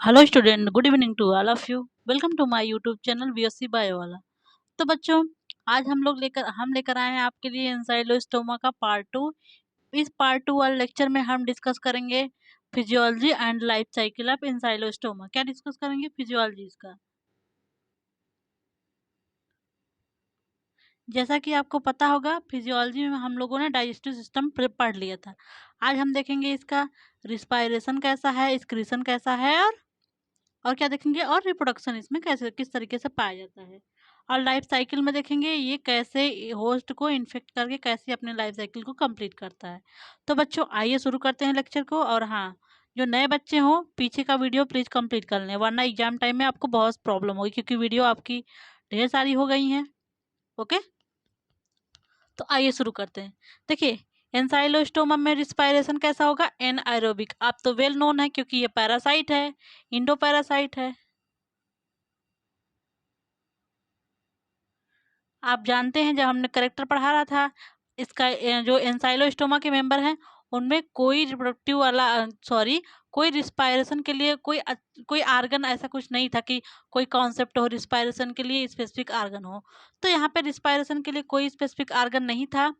Hello student, good evening to all of you. Welcome to my YouTube channel BSc bio वाला। तो बच्चों, आज हम लेकर आए हैं आपके लिए एंजाइलोस्टोमा का पार्ट टू। इस पार्ट टू वाले लेक्चर में हम डिस्कस करेंगे physiology and life cycle of Ancylostoma. क्या डिस्कस करेंगे? फिजियोलॉजी इसका। जैसा कि आपको पता होगा, फिजियोलॉजी में हम लोगों ने डाइजेस्टिव सिस्टम पढ़ लिया था। आज हम देखेंगे इसका रिस्पायरेशन कैसा है, एक्सक्रीशन कैसा है, और क्या देखेंगे, और रिप्रोडक्शन इसमें कैसे किस तरीके से पाया जाता है। और लाइफ साइकिल में देखेंगे ये कैसे होस्ट को इन्फेक्ट करके कैसे अपने लाइफ साइकिल को कंप्लीट करता है। तो बच्चों, आइए शुरू करते हैं लेक्चर को। और हाँ, जो नए बच्चे हों, पीछे का वीडियो प्लीज़ कंप्लीट कर लें, वरना एग्जाम टाइम में आपको बहुत प्रॉब्लम होगी, क्योंकि वीडियो आपकी ढेर सारी हो गई हैं। ओके, तो आइए शुरू करते हैं। देखिए, एंसाइलोस्टोमा में रिस्पायरेशन कैसा होगा? एनआयरोबिक। आप तो वेल नोन है, क्योंकि ये पैरासाइट है, इंडो पैरासाइट है। आप जानते हैं, जब हमने करेक्टर पढ़ा रहा था, इसका जो एंसाइलोस्टोमा के मेंबर हैं, उनमें कोई रिप्रोडक्टिव वाला सॉरी कोई रिस्पायरेशन के लिए कोई आर्गन ऐसा कुछ नहीं था कि कोई कॉन्सेप्ट हो रिस्पायरेशन के लिए स्पेसिफिक आर्गन हो। तो यहाँ पे रिस्पायरेशन के लिए कोई स्पेसिफिक आर्गन नहीं था।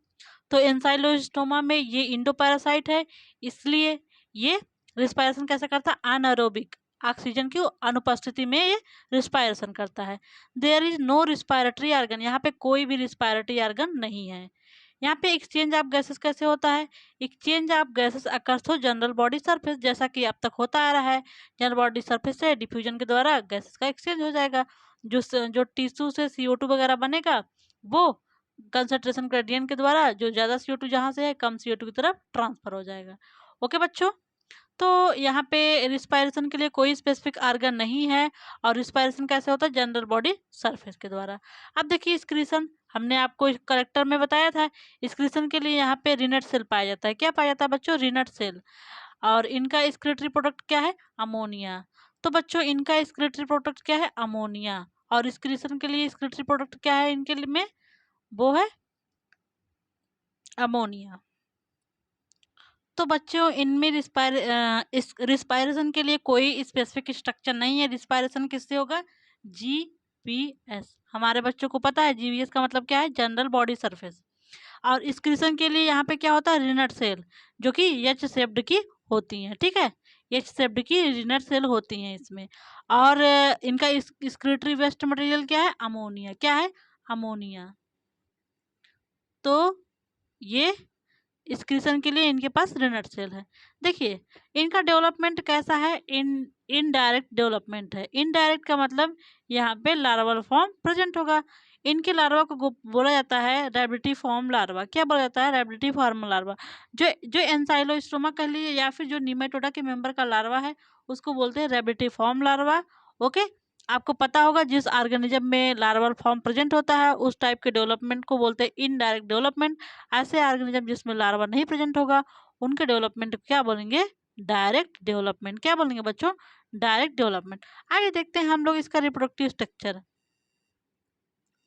तो एंसाइलोस्टोमा में ये इंडो पैरासाइट है, इसलिए ये रिस्पायरेशन कैसे करता है? अनएरोबिक। ऑक्सीजन की अनुपस्थिति में ये रिस्पायरेशन करता है। There is no respiratory organ. यहाँ पे कोई भी रिस्पायरेटरी आर्गन नहीं है। यहाँ पे एक्सचेंज ऑफ गैसेस कैसे होता है? Exchange of gases occurs through general body surface, जैसा कि अब तक होता आ रहा है। जनरल बॉडी सरफेस से डिफ्यूजन के द्वारा गैसेस का एक्सचेंज हो जाएगा। जो टिश्यू से CO2 वगैरह बनेगा, वो कंसंट्रेशन ग्रेडियंट के द्वारा जो ज़्यादा CO2 जहाँ से है, कम CO2 की तरफ ट्रांसफर हो जाएगा। ओके बच्चों, तो यहाँ पे रिस्पायरेशन के लिए कोई स्पेसिफिक आर्गन नहीं है। और रिस्पायरेशन कैसे होता है? जनरल बॉडी सरफेस के द्वारा। अब देखिए, एक्सक्रीशन हमने आपको करेक्टर में बताया था। एक्सक्रीशन के लिए यहाँ पे रिनट सेल पाया जाता है। क्या पाया जाता है बच्चों? रिनट सेल। और इनका एक्सक्रीटरी प्रोडक्ट क्या है? अमोनिया। तो बच्चों, इनका एक्सक्रीटरी प्रोडक्ट क्या है? अमोनिया। और एक्सक्रीशन के लिए एक्सक्रीटरी प्रोडक्ट क्या है इनके लिए में? वो है अमोनिया। तो बच्चों, इनमें रिस्पायरेशन के लिए कोई स्पेसिफिक स्ट्रक्चर नहीं है। रिस्पायरेशन किससे होगा? GBS। हमारे बच्चों को पता है GBS का मतलब क्या है? General body surface. और एक्सक्रीशन के लिए यहाँ पे क्या होता है? रिनट सेल, जो कि एच शेप्ड की होती हैं। ठीक है, एच शेप्ड की रिनट सेल होती हैं इसमें। और इनका एक्सक्रीटरी वेस्ट मटेरियल क्या है? अमोनिया। क्या है? अमोनिया। तो ये एक्सक्रीशन के लिए इनके पास रिनट सेल है। देखिए, इनका डेवलपमेंट कैसा है? इनडायरेक्ट डेवलपमेंट है। इनडायरेक्ट का मतलब यहाँ पे लार्वल फॉर्म प्रेजेंट होगा। इनके लार्वा को बोला जाता है रैबिटी फॉर्म लार्वा। क्या बोला जाता है? रैबिटी फॉर्म लार्वा। जो जो एंसाइलोस्टोमा कह लीजिए, या फिर जो निमेटोडा के मेंबर का लार्वा है, उसको बोलते हैं रैबिटी फॉर्म लार्वा। ओके, आपको पता होगा, जिस ऑर्गेनिज्म में लार्वल फॉर्म प्रेजेंट होता है, उस टाइप के डेवलपमेंट को बोलते हैं इनडायरेक्ट डेवलपमेंट। ऐसे ऑर्गेनिज्म जिसमें लार्वा नहीं प्रेजेंट होगा, उनके डेवलपमेंट को क्या बोलेंगे? Direct development. क्या बोलेंगे बच्चों? Direct development. आगे देखते हैं हम लोग इसका रिप्रोडक्टिव स्ट्रक्चर।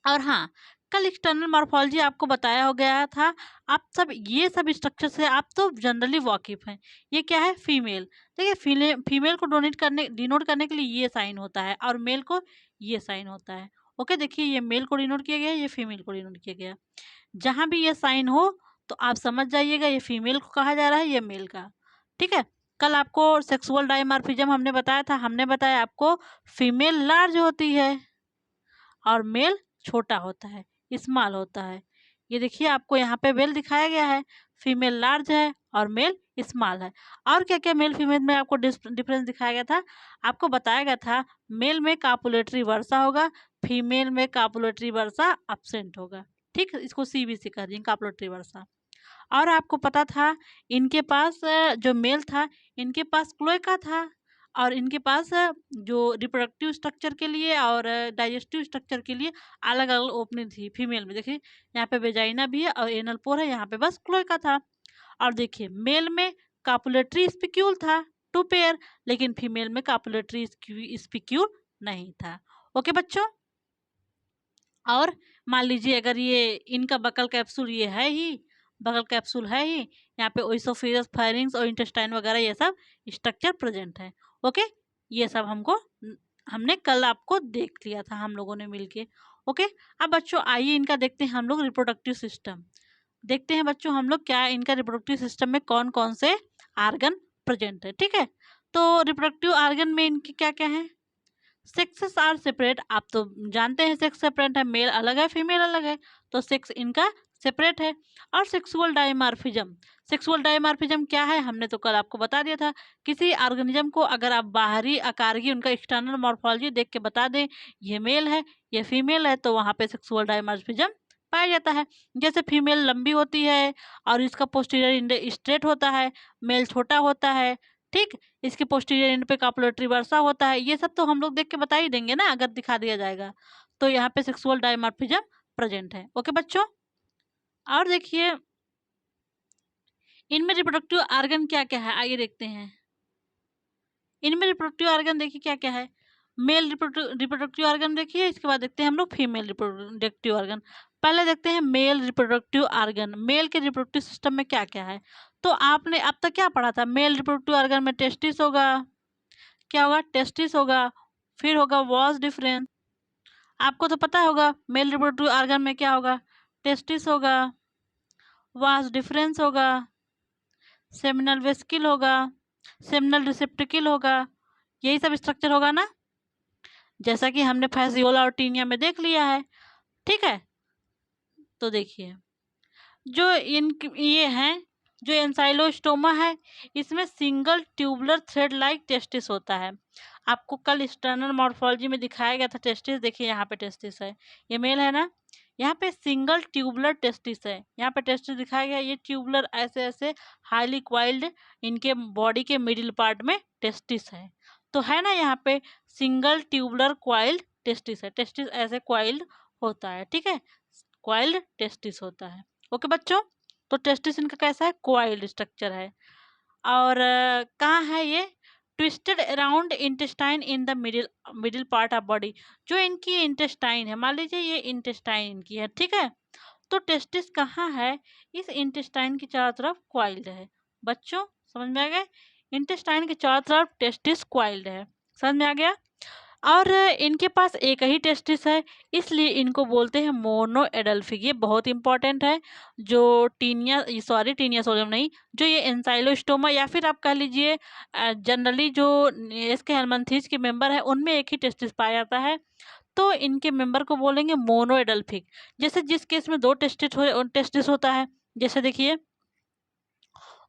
और हाँ, कल एक्सटर्नल मॉर्फोलॉजी आपको बताया हो गया था। आप सब ये सब स्ट्रक्चर से आप तो जनरली वाकिफ हैं। ये क्या है? फीमेल। देखिए, फीमेल को डिनोट करने के लिए ये साइन होता है, और मेल को ये साइन होता है। ओके, देखिए, ये मेल को डिनोट किया गया, ये फीमेल को डिनोट किया गया। जहाँ भी ये साइन हो, तो आप समझ जाइएगा ये फीमेल को कहा जा रहा है, ये मेल का। ठीक है, कल आपको सेक्सुअल डायमॉर्फिज्म हमने बताया था। हमने बताया आपको फीमेल लार्ज होती है और मेल छोटा होता है, स्मॉल होता है। ये देखिए, आपको यहाँ पे मेल दिखाया गया है, फीमेल लार्ज है और मेल स्मॉल है। और क्या क्या मेल फीमेल में आपको डिफरेंस दिखाया गया था? आपको बताया गया था मेल में कापुलेटरी वर्सा होगा, फीमेल में कापुलेटरी वर्सा अब्सेंट होगा। ठीक, इसको CBC कह देंगे, कापुलेटरी वर्सा। और आपको पता था इनके पास जो मेल था, इनके पास क्लोएका था। और इनके पास जो रिप्रोडक्टिव स्ट्रक्चर के लिए और डाइजेस्टिव स्ट्रक्चर के लिए अलग अलग ओपनिंग थी। फीमेल में देखिए, यहाँ पे वेजाइना भी है और एनल पोर है, यहाँ पे बस क्लोएका था। और देखिए, मेल में कापुलेटरी स्पिक्यूल था, 2 पेयर, लेकिन फीमेल में कापुलेटरी स्पिक्यूल नहीं था। ओके बच्चों, और मान लीजिए अगर ये इनका बकल कैप्सूल ये है ही, बकल कैप्सूल है ही, यहाँ पे ओइसोफेगस, फायरिंग्स और इंटेस्टाइन वगैरह ये सब स्ट्रक्चर प्रेजेंट है। ओके, ये सब हमने कल आपको देख लिया था हम लोगों ने मिलके। ओके, अब बच्चों आइए इनका देखते हैं हम लोग रिप्रोडक्टिव सिस्टम। देखते हैं बच्चों हम लोग क्या इनका रिप्रोडक्टिव सिस्टम में कौन कौन से आर्गन प्रेजेंट है। ठीक है, तो रिप्रोडक्टिव आर्गन में इनके क्या क्या है। सेक्सेस आर सेपरेट, आप तो जानते हैं सेक्स सेपरेट है, मेल अलग है फीमेल अलग है, तो सेक्स इनका सेपरेट है। और सेक्सुअल डायमॉर्फिज्म, सेक्सुअल डायमॉर्फिज्म क्या है हमने तो कल आपको बता दिया था। किसी ऑर्गेनिज्म को अगर आप बाहरी आकार की उनका एक्सटर्नल मॉर्फोलॉजी देख के बता दें ये मेल है ये फीमेल है, तो वहाँ पे सेक्सुअल डायमॉर्फिज्म पाया जाता है। जैसे फीमेल लंबी होती है और इसका पोस्टीरियर स्ट्रेट होता है, मेल छोटा होता है। ठीक, इसके पोस्टीरियर एंड पे कॉपुलेटरी वर्सा होता है। ये सब तो हम लोग देख के बता ही देंगे ना अगर दिखा दिया जाएगा। तो यहाँ पे सेक्सुअल डायमॉर्फिज्म प्रेजेंट है। ओके बच्चों, और देखिए इनमें रिप्रोडक्टिव ऑर्गन क्या क्या है आइए देखते हैं। इनमें रिप्रोडक्टिव ऑर्गन देखिए क्या क्या है। मेल रिप्रोडक्टिव ऑर्गन देखिए, इसके बाद देखते हैं हम लोग फीमेल रिप्रोडक्टिव ऑर्गन। पहले देखते हैं मेल रिप्रोडक्टिव ऑर्गन। मेल के रिप्रोडक्टिव सिस्टम में क्या क्या है। तो आपने अब तक क्या पढ़ा था, मेल रिप्रोडक्टिव ऑर्गन में टेस्टिस होगा, क्या होगा टेस्टिस होगा, फिर होगा वास डिफरेंस। आपको तो पता होगा मेल रिप्रोडक्टिव ऑर्गन में क्या होगा, टेस्टिस होगा, वास डिफरेंस होगा, सेमिनल वेस्किल होगा, सेमिनल रिसेप्टिकल होगा, यही सब स्ट्रक्चर होगा ना, जैसा कि हमने फैसियोला और टीनिया में देख लिया है। ठीक है, तो देखिए जो ये हैं, जो एंसाइलोस्टोमा है इसमें single tubular thread like testis होता है। आपको कल एक्सटर्नल मॉर्फोलॉजी में दिखाया गया था टेस्टिस, देखिए यहाँ पे टेस्टिस है, ये मेल है ना, यहाँ पे सिंगल ट्यूबुलर टेस्टिस है, यहाँ पे टेस्टिस दिखाया गया, ये ट्यूबुलर ऐसे ऐसे हाईली क्वाइल्ड, इनके बॉडी के मिडिल पार्ट में टेस्टिस है। तो है ना यहाँ पे सिंगल ट्यूबुलर क्वाइल्ड टेस्टिस है, टेस्टिस ऐसे क्वाइल्ड होता है। ठीक है, क्वाइल्ड टेस्टिस होता है। ओके बच्चों, तो टेस्टिस इनका कैसा है, क्वाइल्ड स्ट्रक्चर है। और कहाँ है ये, twisted around intestine in the middle middle part of body. जो इनकी इंटेस्टाइन है, मान लीजिए ये इंटेस्टाइन इनकी है, ठीक है, तो टेस्टिस कहाँ है, इस इंटेस्टाइन की चारों तरफ क्वाइल्ड है। बच्चों समझ में आ गया, इंटेस्टाइन के चारों तरफ टेस्टिस क्वाइल्ड है, समझ में आ गया। और इनके पास एक ही टेस्टिस है, इसलिए इनको बोलते हैं मोनो एडल्फिक। ये बहुत इंपॉर्टेंट है। जो टीनिया सोडियम नहीं, जो ये एंसाइलोस्टोमा या फिर आप कह लीजिए जनरली जो इसके हेलमिंथेस के मेंबर है उनमें एक ही टेस्टिस पाया जाता है, तो इनके मेंबर को बोलेंगे मोनो एडल्फिक। जैसे जिस केस में दो टेस्टिस होता है, जैसे देखिए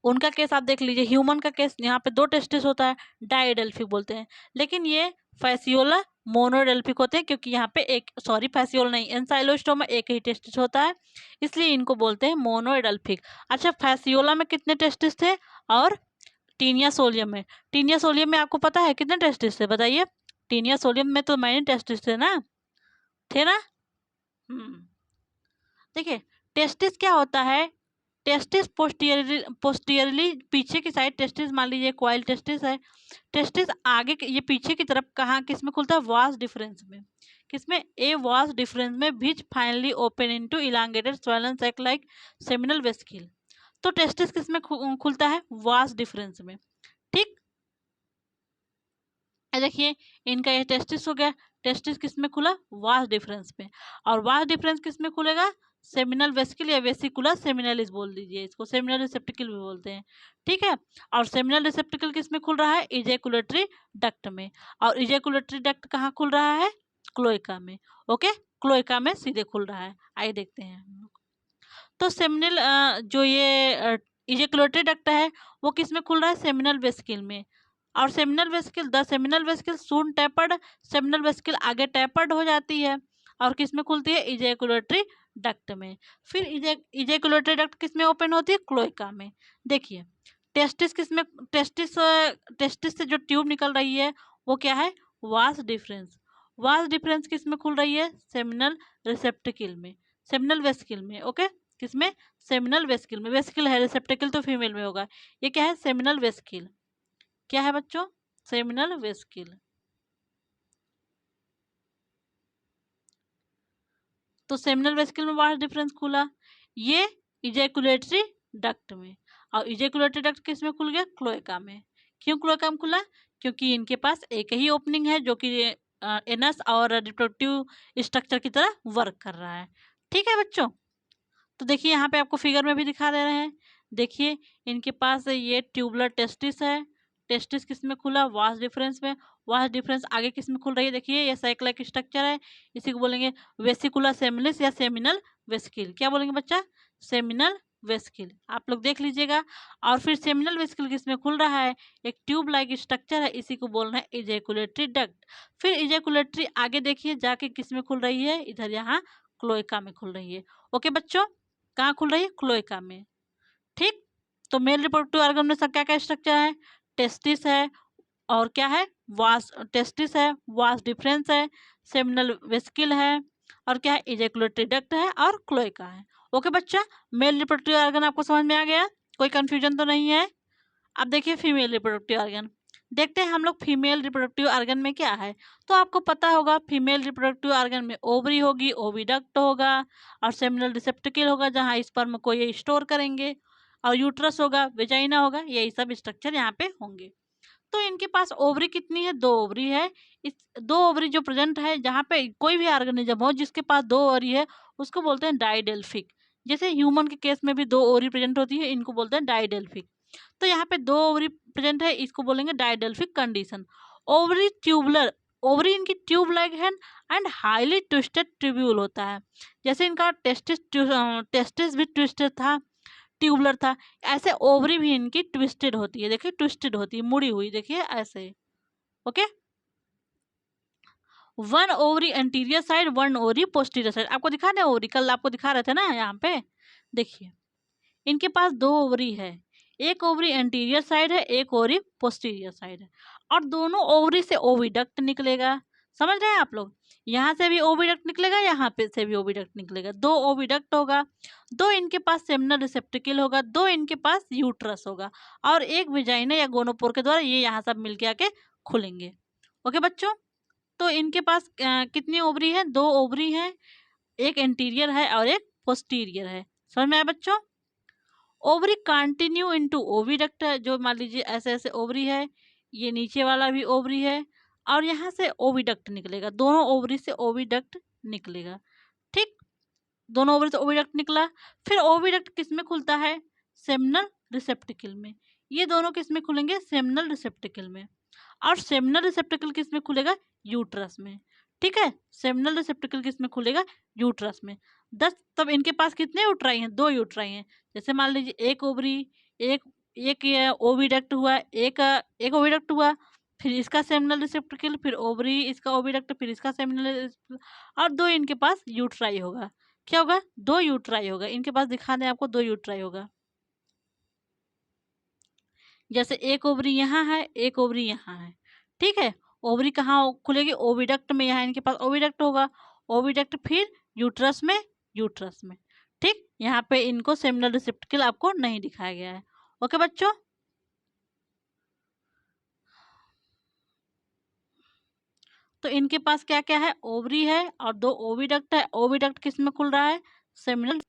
उनका केस आप देख लीजिए, ह्यूमन का केस यहाँ पे दो टेस्टिस होता है, डाइडेल्फिक बोलते हैं। लेकिन ये फैसियोला मोनोडेल्फिक होते हैं, क्योंकि यहाँ पे एक फैसियोला नहीं, एंसाइलोस्टोमा एक ही टेस्टिस होता है, इसलिए इनको बोलते हैं मोनोडेल्फिक। अच्छा, फैसियोला में कितने टेस्टिस थे और टीनिया सोलियम में आपको पता है कितने टेस्टिस थे, बताइए। टीनिया सोलियम में तो मैंने टेस्टिस थे ना, थे ना। देखिए टेस्टिस क्या होता है, टेस्टिस पोस्टीरियरली पीछे की साइड टेस्टिस, मान लीजिए क्वाइल टेस्टिस है, टेस्टिस आगे ये पीछे की तरफ कहाँ किस में खुलता है, वास डिफरेंस में, किसमें, ए वास डिफरेंस में, which finally open into elongated swollen sac like seminal vesicle. तो टेस्टिस किस में खुलता है, वास डिफरेंस में। ठीक, देखिए इनका ये टेस्टिस हो गया, टेस्टिस किस में खुला, वास डिफरेंस में, और वास डिफरेंस किस में खुलेगा, सेमिनल वेस्किल या वेसिकुलर सेमिनलिस बोल दीजिए इसको, सेमिनल रिसेप्टिकल भी बोलते हैं। ठीक है, और सेमिनल रिसेप्टिकल किस में खुल रहा है, इजैकुलेटरी डक्ट में, और इजैकुलेटरी डक्ट कहाँ खुल रहा है, क्लोएका में। ओके, क्लोएका में सीधे खुल रहा है, आइए देखते हैं हम लोग। तो सेमिनल जो ये इजैकुलेटरी डक्ट है वो किस में खुल रहा है, सेमिनल वेस्किल में, और seminal vesicle the seminal vesicle soon tapered, seminal vesicle आगे टैपर्ड हो जाती है और किस में खुलती है, इजैकुलेटरी डक्ट में। फिर इजैकुलेटरी डक्ट किस में ओपन होती है, क्लोएका में। देखिए टेस्टिस किस में, टेस्टिस से जो ट्यूब निकल रही है वो क्या है, वास डिफरेंस। वास डिफरेंस किस में खुल रही है, सेमिनल रिसेप्टिकल में, सेमिनल वेस्किल में। ओके, किसमें, सेमिनल वेस्किल में, वेस्किल है, रिसेप्टिकल तो फीमेल में होगा, ये क्या है, सेमिनल वेस्किल। क्या है बच्चों, सेमिनल वेस्किल। तो सेमिनल वेस्किल में वास डिफरेंस खुला, ये इजैकुलेटरी डक्ट में, और इजैकुलेटरी डक्ट किस में खुल गया, क्लोएका में। क्यों क्लोएका में खुला, क्योंकि इनके पास एक ही ओपनिंग है जो कि एनस और रिप्रोडक्टिव स्ट्रक्चर की तरह वर्क कर रहा है। ठीक है बच्चों, तो देखिए यहाँ पे आपको फिगर में भी दिखा दे रहे हैं। देखिए इनके पास ये ट्यूबुलर टेस्टिस है, टेस्टिस किस में खुला, वास डिफरेंस में, वास डिफरेंस आगे किस में खुल रही है, देखिए ये साइक्लिक स्ट्रक्चर है, इसी को बोलेंगे वेसिकुलर सेमिनिस या सेमिनल वेसिकल। क्या बोलेंगे बच्चा, सेमिनल वेसिकल, आप लोग देख लीजिएगा। और फिर सेमिनल वेसिकल किस में खुल रहा है, एक ट्यूब लाइक स्ट्रक्चर है, इसी को बोलना है इजैकुलेटरी डक्ट। फिर इजैकुलेटरी आगे देखिए जाके किस में खुल रही है, इधर यहाँ क्लोएका में खुल रही है। ओके बच्चों, कहाँ खुल रही है, क्लोएका में। ठीक, तो मेल रिप्रोडक्टिव ऑर्गन में क्या क्या स्ट्रक्चर है, टेस्टिस है, और क्या है, वास टेस्टिस है, वास डिफरेंस है, सेमिनल वेसिकल है, और क्या है, इजैकुलेटरी डक्ट है, और क्लोएका है। ओके बच्चा, मेल रिप्रोडक्टिव ऑर्गन आपको समझ में आ गया, कोई कंफ्यूजन तो नहीं है। अब देखिए फीमेल रिप्रोडक्टिव ऑर्गन, देखते हैं हम लोग फीमेल रिप्रोडक्टिव ऑर्गन में क्या है। तो आपको पता होगा फीमेल रिप्रोडक्टिव ऑर्गन में ओवरी होगी, ओविडक्ट होगा, और सेमिनल रिसेप्टिकल होगा जहाँ स्पर्म को ये स्टोर करेंगे, और यूट्रस होगा, वेजाइना होगा, यही सब स्ट्रक्चर यहाँ पे होंगे। तो इनके पास ओवरी कितनी है, 2 ओवरी है। इस 2 ओवरी जो प्रेजेंट है, जहाँ पे कोई भी ऑर्गेनिज्म हो जिसके पास 2 ओवरी है उसको बोलते हैं डाइडेल्फिक। जैसे ह्यूमन के केस में भी 2 ओवरी प्रेजेंट होती है, इनको बोलते हैं डाइडेल्फिक। तो यहाँ पे 2 ओवरी प्रेजेंट है, इसको बोलेंगे डाइडेल्फिक कंडीशन। ओवरी ट्यूबुलर, ओवरी इनकी ट्यूब लाइक है एंड हाईली ट्विस्टेड ट्यूब्यूल होता है। जैसे इनका टेस्टिस भी ट्विस्टेड था, ट्यूबुलर था, ऐसे ओवरी भी इनकी ट्विस्टेड होती है। देखिए ट्विस्टेड होती है, मुड़ी हुई, देखिए ऐसे। Okay, 1 ovary anterior side, 1 ovary posterior side. आपको दिखा रहे ओवरी, कल आपको दिखा रहे थे ना यहाँ पे। देखिए इनके पास 2 ओवरी है, एक ओवरी एंटीरियर साइड है, एक ओवरी पोस्टीरियर साइड है, और दोनों ओवरी से ओविडक्ट निकलेगा। समझ रहे हैं आप लोग, यहाँ से भी ओविडक्ट निकलेगा, यहाँ पे से भी ओविडक्ट निकलेगा, 2 ओविडक्ट होगा, 2 इनके पास सेमिनल रिसेप्टिकल होगा, 2 इनके पास यूट्रस होगा, और एक विजाइना या गोनोपोर के द्वारा ये यहाँ सब मिलके आके खुलेंगे। ओके बच्चों, तो इनके पास कितनी ओवरी है, 2 ओवरी है, एक एंटीरियर है और एक पोस्टीरियर है। समझ में आया बच्चों। ओवरी कंटिन्यू इनटू ओविडक्ट है, जो मान लीजिए ऐसे ऐसे ओवरी है, ये नीचे वाला भी ओवरी है, और यहाँ से ओविडक्ट निकलेगा, दोनों ओवरी से ओविडक्ट निकलेगा। ठीक, दोनों ओवरी से ओविडक्ट निकला। फिर ओविडक्ट किस में खुलता है, सेमिनल रिसेप्टिकल में। ये दोनों किस में खुलेंगे, सेमिनल रिसेप्टिकल में। और सेमिनल रिसेप्टिकल किस में खुलेगा, यूट्रस में। ठीक है, सेमिनल रिसेप्टिकल किस में खुलेगा, यूट्रस में। 10, तब इनके पास कितने यूट्राई हैं, 2 यूट्राई हैं। जैसे मान लीजिए एक ओवरी, एक एक ये ओविडक्ट हुआ, एक ओविडक्ट हुआ, फिर इसका सेमिनल रिसेप्टिकल, फिर ओवरी, इसका ओविडक्ट, फिर इसका सेमिनल, और 2 इनके पास यूट्राई होगा। क्या होगा, 2 यूट्राई होगा इनके पास, दिखा दें आपको, 2 यूट्राई होगा। जैसे एक ओवरी यहाँ है, एक ओवरी यहाँ है। ठीक है, ओवरी कहाँ खुलेगी, ओविडक्ट में, यहाँ इनके पास ओविडक्ट होगा, ओविडक्ट फिर यूट्रस में, यूट्रस में। ठीक, यहाँ पे इनको सेमिनल रिसेप्टिकल आपको नहीं दिखाया गया है। ओके बच्चों, तो इनके पास क्या क्या है, ओवरी है और 2 ओविडक्ट है। ओविडक्ट किस में खुल रहा है, सेमिनल।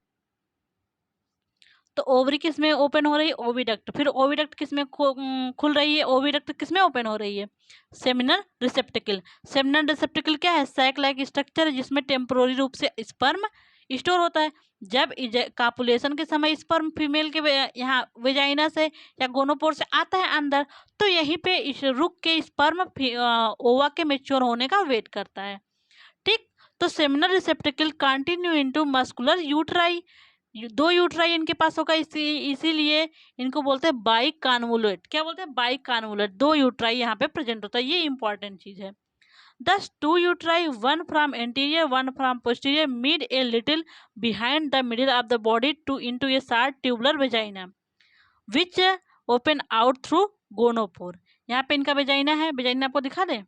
तो ओवरी किस में ओपन हो रही है, ओविडक्ट। फिर ओविडक्ट किस में खुल रही है, ओविडक्ट किस में ओपन हो रही है, सेमिनल रिसेप्टिकल। सेमिनल रिसेप्टिकल क्या है, सैक लाइक स्ट्रक्चर है जिसमें टेम्पोररी रूप से स्पर्म स्टोर होता है। जब कापुलेशन के समय स्पर्म फीमेल के यहाँ वेजाइना से या गोनोपोर से आता है अंदर, तो यहीं पे रुक के स्पर्म ओवा के मेच्योर होने का वेट करता है। ठीक, तो seminal receptacle continue into muscular uteri, 2 uteri इनके पास होगा, इसीलिए इनको बोलते हैं बाई कॉन्वोलुएट। क्या बोलते हैं, बाई कॉन्वोलुएट, 2 यूट्राई यहाँ पे प्रेजेंट होता है, ये इंपॉर्टेंट चीज है। Thus 2 uteri, one from anterior, one from posterior, meet a little behind the middle of the body to into a short tubular vagina, which open out through gonopore। यहाँ पे इनका वेजाइना है, vagina आपको दिखा दें,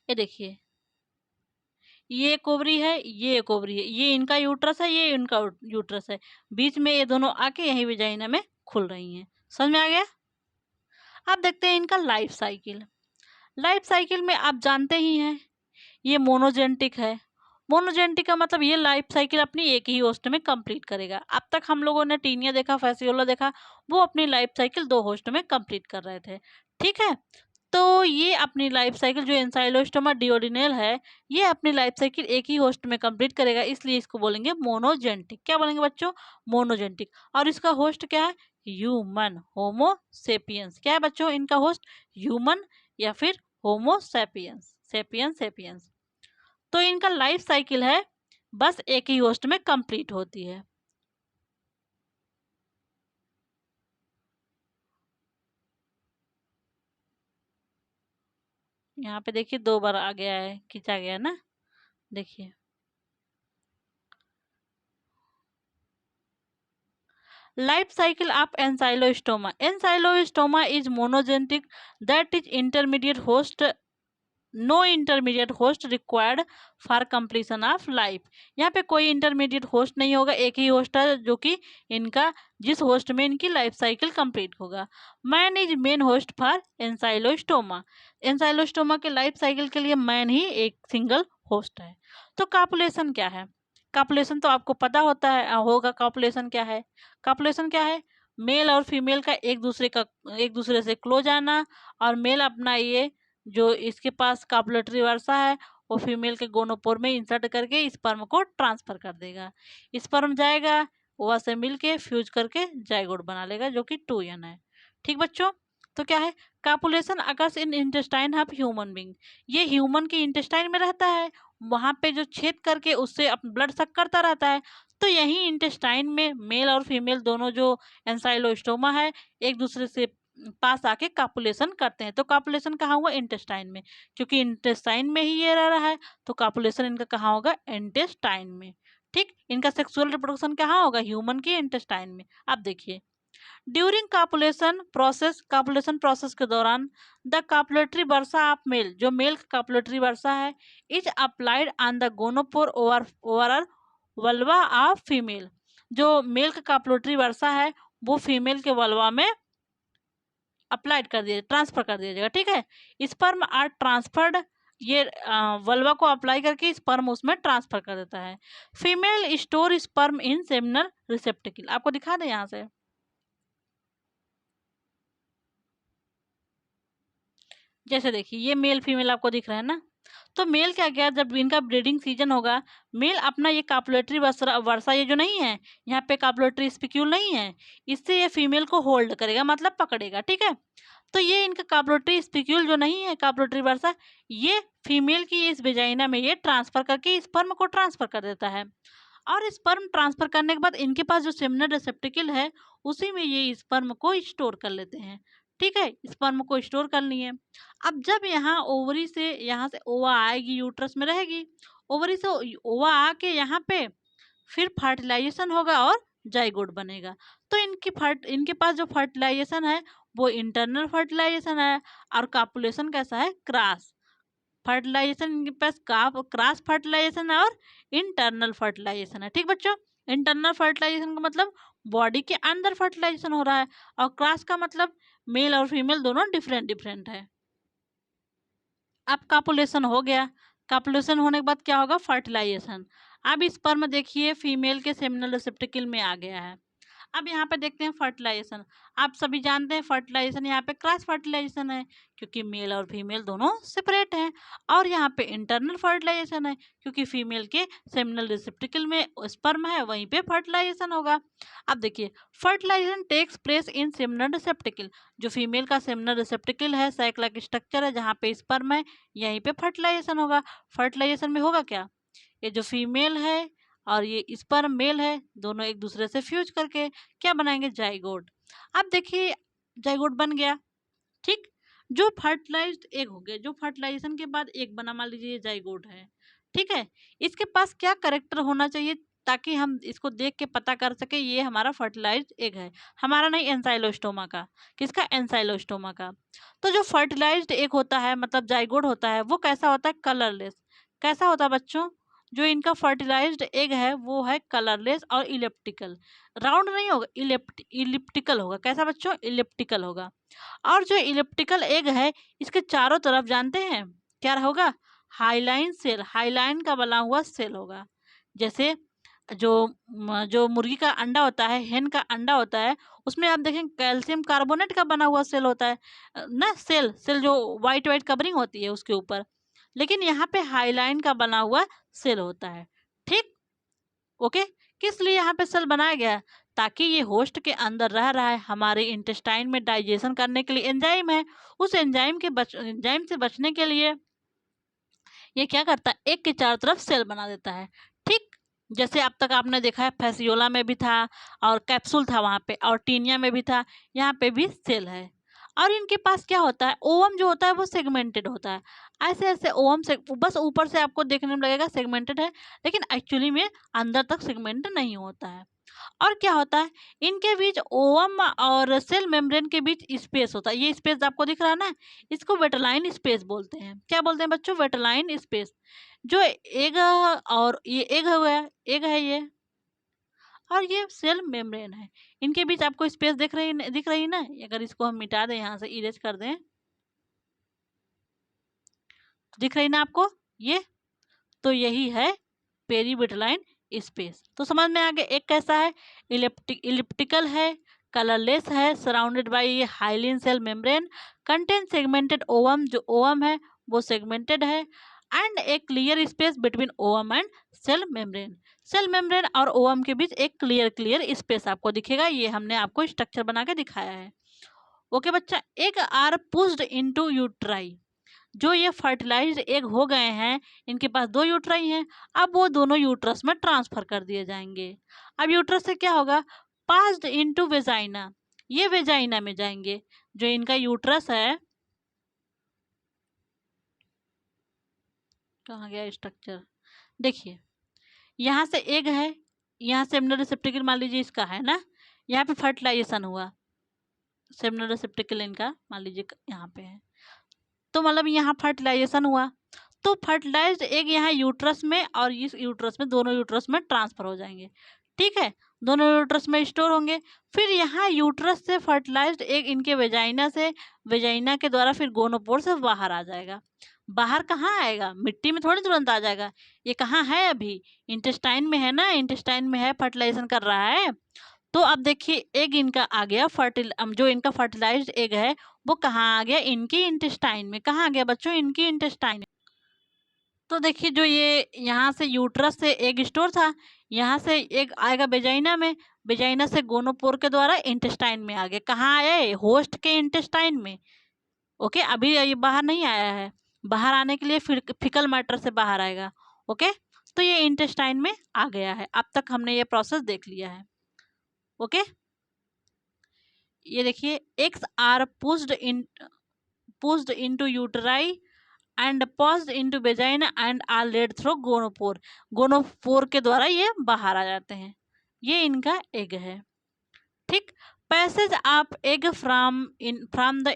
ये देखिए, ये एक ओवरी है, ये एक ओवरी है, ये इनका यूट्रस है, ये इनका यूट्रस है, बीच में ये दोनों आके यही वेजाइना में खुल रही हैं। समझ में आ गया। अब देखते हैं इनका लाइफ साइकिल। लाइफ साइकिल में आप जानते ही हैं, ये मोनोजेनेटिक है, मोनोजेनिटिक का मतलब ये लाइफ साइकिल अपनी एक ही होस्ट में कंप्लीट करेगा। अब तक हम लोगों ने टीनिया देखा, फैसियोला देखा, वो अपनी लाइफ साइकिल 2 होस्ट में कंप्लीट कर रहे थे। ठीक है, तो ये अपनी लाइफ साइकिल जो एंसाइलोस्टोमा डिओडिनेल है, ये अपनी लाइफ साइकिल एक ही होस्ट में कंप्लीट करेगा, इसलिए इसको बोलेंगे मोनोजेनिटिक। क्या बोलेंगे बच्चों? मोनोजेनिटिक। और इसका होस्ट क्या है? ह्यूमन, होमो सेपियंस। क्या है बच्चों इनका होस्ट? ह्यूमन या फिर होमो सेपियंस, सेपियंस सेपियंस। तो इनका लाइफ साइकिल है बस एक ही होस्ट में कंप्लीट होती है। यहाँ पे देखिए 2 बार आ गया है, खींचा गया ना, देखिए। Life cycle of ancylostoma. Ancylostoma is monogenetic, that is intermediate host, no intermediate host required for completion of life. यहाँ पे कोई इंटरमीडिएट होस्ट नहीं होगा, एक ही होस्ट है जो कि इनका, जिस होस्ट में इनकी लाइफ साइकिल कंप्लीट होगा। Man is main host for Ancylostoma. Ancylostoma के लाइफ साइकिल के लिए मैन ही एक सिंगल होस्ट है। तो कॉपुलेशन क्या है? कॉपुलेशन तो आपको पता होता है होगा। कॉपुलेशन क्या है? कॉपुलेशन क्या है? मेल और फीमेल का एक दूसरे से क्लोज आना, और मेल अपना ये जो इसके पास कॉपुलेटरी वर्सा है वो फीमेल के गोनोपोर में इंसर्ट करके स्पर्म को ट्रांसफर कर देगा। स्पर्म जाएगा, ओवा से मिलके फ्यूज करके जाइगोट बना लेगा जो कि 2n है। ठीक बच्चों, तो क्या है? Copulation occurs in intestine of human being. ये ह्यूमन के इंटेस्टाइन में रहता है, वहाँ पे जो छेद करके उससे ब्लड सक करता रहता है। तो यही इंटेस्टाइन में मेल और फीमेल दोनों जो एंसाइलोस्टोमा है एक दूसरे से पास आके कॉपुलेशन करते हैं। तो कॉपुलेशन कहाँ हुआ? इंटेस्टाइन में, क्योंकि इंटेस्टाइन में ही ये रह रहा है तो कॉपुलेशन इनका कहाँ होगा? इंटेस्टाइन में। ठीक, इनका सेक्सुअल रिप्रोडक्शन कहाँ होगा? ह्यूमन के इंटेस्टाइन में। अब देखिए, ड्यूरिंग कॉपुलेशन प्रोसेस के दौरान the copulatory versa of male, जो मेल का कॉपुलेटरी वर्सा है, is applied on the gonopore overall vulva of female. जो मेल का कॉपुलेटरी वर्सा है वो फीमेल के वल्वा में अप्लाइड कर दिया, ट्रांसफर कर दिया जाएगा। ठीक है, स्पर्म आर ट्रांसफर्ड, ये वल्वा को अप्लाई करके स्पर्म उसमें ट्रांसफर कर देता है। फीमेल स्टोर स्पर्म इन सेमिनल रिसेप्टिकल। आपको दिखा दें यहाँ से, जैसे देखिए ये मेल फीमेल आपको दिख रहा है ना। तो मेल क्या किया, जब इनका ब्रीडिंग सीजन होगा, मेल अपना ये कॉपुलेटरी वर्षा ये जो नहीं है, यहाँ पे कॉपुलेटरी स्पिक्यूल नहीं है, इससे ये फीमेल को होल्ड करेगा, मतलब पकड़ेगा। ठीक है, तो ये इनका कॉपुलेटरी स्पिक्यूल जो नहीं है, कॉपुलेटरी वर्षा, ये फीमेल की इस वेजाइना में ये ट्रांसफर करके स्पर्म को ट्रांसफर कर देता है। और स्पर्म ट्रांसफर करने के बाद इनके पास जो सेमिनल रिसेप्टिकल है उसी में ये स्पर्म को स्टोर कर लेते हैं। ठीक है, स्पर्म को स्टोर कर लिए। अब जब यहाँ ओवरी से, यहाँ से ओवा आएगी, यूट्रस में रहेगी, ओवरी से ओवा आके यहाँ पे फिर फर्टिलाइजेशन होगा और जाइगोट बनेगा। तो इनके पास जो फर्टिलाइजेशन है वो इंटरनल फर्टिलाइजेशन है, और कॉपुलेशन कैसा है? Cross fertilisation. इनके पास क्रॉस फर्टिलाइजेशन है और इंटरनल फर्टिलाइजेशन है। ठीक बच्चों, इंटरनल फर्टिलाइजेशन का मतलब बॉडी के अंदर फर्टिलाइजेशन हो रहा है, और क्रॉस का मतलब मेल और फीमेल दोनों डिफरेंट डिफरेंट है। अब कॉपुलेशन हो गया, कॉपुलेशन होने के बाद क्या होगा? फर्टिलाइजेशन। अब स्पर्म देखिए फीमेल के सेमिनल रिसेप्टिकल में आ गया है। अब यहाँ पे देखते हैं फर्टिलाइजेशन। आप सभी जानते हैं फर्टिलाइजेशन यहाँ पे क्रॉस फर्टिलाइजेशन है, क्योंकि मेल और फीमेल दोनों सेपरेट हैं। और यहाँ पे इंटरनल फर्टिलाइजेशन है, क्योंकि फीमेल के सेमिनल रिसेप्टिकल में स्पर्म है, वहीं पे फर्टिलाइजेशन होगा। अब देखिए, fertilisation takes place in seminal receptacle. जो फीमेल का सेमिनल रिसेप्टिकल है, सैक लाइक स्ट्रक्चर है जहाँ पे स्पर्म है, यहीं पे फर्टिलाइजेशन होगा। फर्टिलाइजेशन में होगा क्या? ये जो फीमेल है और ये स्पर्म मेल है, दोनों एक दूसरे से फ्यूज करके क्या बनाएंगे? जाइगोट। अब देखिए जाइगोट बन गया। ठीक, जो फर्टिलाइज्ड एग हो गया, जो फर्टिलाइजेशन के बाद एग बना, मान लीजिए ये जाइगोट है। ठीक है, इसके पास क्या करेक्टर होना चाहिए ताकि हम इसको देख के पता कर सके ये हमारा फर्टिलाइज्ड एग है, हमारा नहीं, एंसाइलोस्टोमा का। किसका? एंसाइलोस्टोमा का। तो जो फर्टिलाइज्ड एग होता है, मतलब जाइगोट होता है, वो कैसा होता है? कलरलेस। कैसा होता है बच्चों? जो इनका फर्टिलाइज्ड एग है वो है कलरलेस और इलिप्टिकल। राउंड नहीं होगा, इलिप्टिकल होगा। कैसा बच्चों? इलिप्टिकल होगा। और जो इलिप्टिकल एग है, इसके चारों तरफ जानते हैं क्या होगा? हाइलाइन सेल, हाइलाइन का बना हुआ सेल होगा। जैसे जो मुर्गी का अंडा होता है, हेन का अंडा होता है, उसमें आप देखें कैल्शियम कार्बोनेट का बना हुआ सेल होता है ना, सेल सेल जो वाइट वाइट कवरिंग होती है उसके ऊपर। लेकिन यहाँ पे हाइलाइन का बना हुआ सेल होता है। ठीक, ओके। किस लिए यहाँ पे सेल बनाया गया है? ताकि ये होस्ट के अंदर रह रहा है, हमारे इंटेस्टाइन में डाइजेशन करने के लिए एंजाइम है, उस एंजाइम से बचने के लिए ये क्या करता है, एक के चारों तरफ सेल बना देता है। ठीक, जैसे अब तक आपने देखा है फैसियोला में भी था और कैप्सूल था वहाँ पे, और टीनिया में भी था, यहाँ पे भी सेल है। और इनके पास क्या होता है, ओवम जो होता है वो सेगमेंटेड होता है। ऐसे ऐसे ओवम से बस ऊपर से आपको देखने में लगेगा सेगमेंटेड है, लेकिन एक्चुअली में अंदर तक सेगमेंट नहीं होता है। और क्या होता है, इनके बीच ओवम और सेल मेम्ब्रेन के बीच स्पेस होता है। ये स्पेस आपको दिख रहा है ना, इसको वेटलाइन स्पेस बोलते हैं। क्या बोलते हैं बच्चों? Vitelline space. जो एग और ये एग हो गया, एग है ये, और ये सेल मेम्ब्रेन है, इनके बीच आपको स्पेस दिख रही ना। अगर इसको हम मिटा दें, यहाँ से इरेज कर दें, तो दिख रही ना आपको ये, तो यही है पेरीविटलाइन स्पेस। तो समझ में आ गया एक कैसा है, इलिप्टिकल है, कलरलेस है, surrounded by hyaline cell membrane, contain segmented ovum, जो ओवम है वो सेगमेंटेड है, and a clear space between ovum and cell membrane. Cell membrane और ओवम के बीच एक क्लियर स्पेस आपको दिखेगा। ये हमने आपको स्ट्रक्चर बना के दिखाया है। ओके बच्चा, एग आर पुश्ड इनटू यूट्राई। जो ये फर्टिलाइज्ड एग हो गए हैं, इनके पास 2 यूट्राई हैं, अब वो दोनों यूट्रस में ट्रांसफर कर दिए जाएंगे। अब यूट्रस से क्या होगा, पास्ड इनटू वेजाइना, ये वेजाइना में जाएंगे। जो इनका यूट्रस है, कहाँ गया स्ट्रक्चर, देखिए यहाँ से एग है, यहाँ सेमिनल रिसेप्टिकल मान लीजिए इसका है ना, यहाँ पे फर्टिलाइजेशन हुआ, सेमिनल रिसेप्टिकल इनका मान लीजिए यहाँ पे है, तो मतलब यहाँ फर्टिलाइजेशन हुआ, तो फर्टिलाइज्ड एग यहाँ यूट्रस में और इस यूट्रस में, दोनों यूट्रस में ट्रांसफर हो जाएंगे। ठीक है, दोनों यूट्रस में स्टोर होंगे। फिर यहाँ यूट्रस से फर्टिलाइज्ड एग इनके वेजाइना से, वेजाइना के द्वारा फिर गोनोपोर से बाहर आ जाएगा। बाहर कहाँ आएगा, मिट्टी में थोड़ी तुरंत आ जाएगा, ये कहाँ है अभी, इंटेस्टाइन में है ना, इंटेस्टाइन में है, फर्टिलाइजेशन कर रहा है। तो अब देखिए एग इनका आ गया, जो इनका फर्टिलाइज्ड एग है वो कहाँ आ गया, इनकी इंटेस्टाइन में। कहाँ आ गया बच्चों, इनकी इंटेस्टाइन। तो देखिए जो ये यहाँ से यूट्रस से एग स्टोर था, यहाँ से एग आएगा बेजाइना में, बेजाइना से गोनोपोर के द्वारा इंटेस्टाइन में आ गया। कहाँ आए, होस्ट के इंटेस्टाइन में। ओके, अभी ये बाहर नहीं आया है, बाहर आने के लिए फिर फिकल मैटर से बाहर आएगा। ओके, तो ये इंटेस्टाइन में आ गया है। अब तक हमने ये प्रोसेस देख लिया है। ओके, ये देखिए eggs are pushed into uteri and passed into vagina and are led through gonopore. Gonopore के द्वारा ये बाहर आ जाते हैं। ये इनका एग है। ठीक, passage of egg from the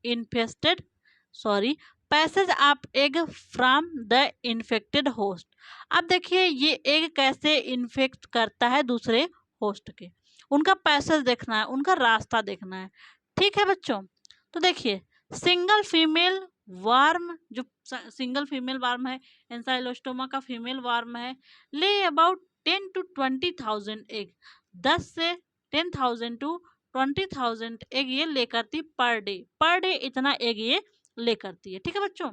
infested passage of egg from the infected host. अब देखिए ये एग कैसे इन्फेक्ट करता है दूसरे होस्ट के, उनका पैसेज देखना है, उनका रास्ता देखना है। ठीक है बच्चों, तो देखिए सिंगल फीमेल वार्म, जो सिंगल फीमेल वार्म है, एंसाइलोस्टोमा का फीमेल वार्म है, ले अबाउट 10 to 20,000 एग, 10 से 10,000 to 20,000 एग ये ले करती पर डे इतना एग ये ले करती है। ठीक है बच्चों,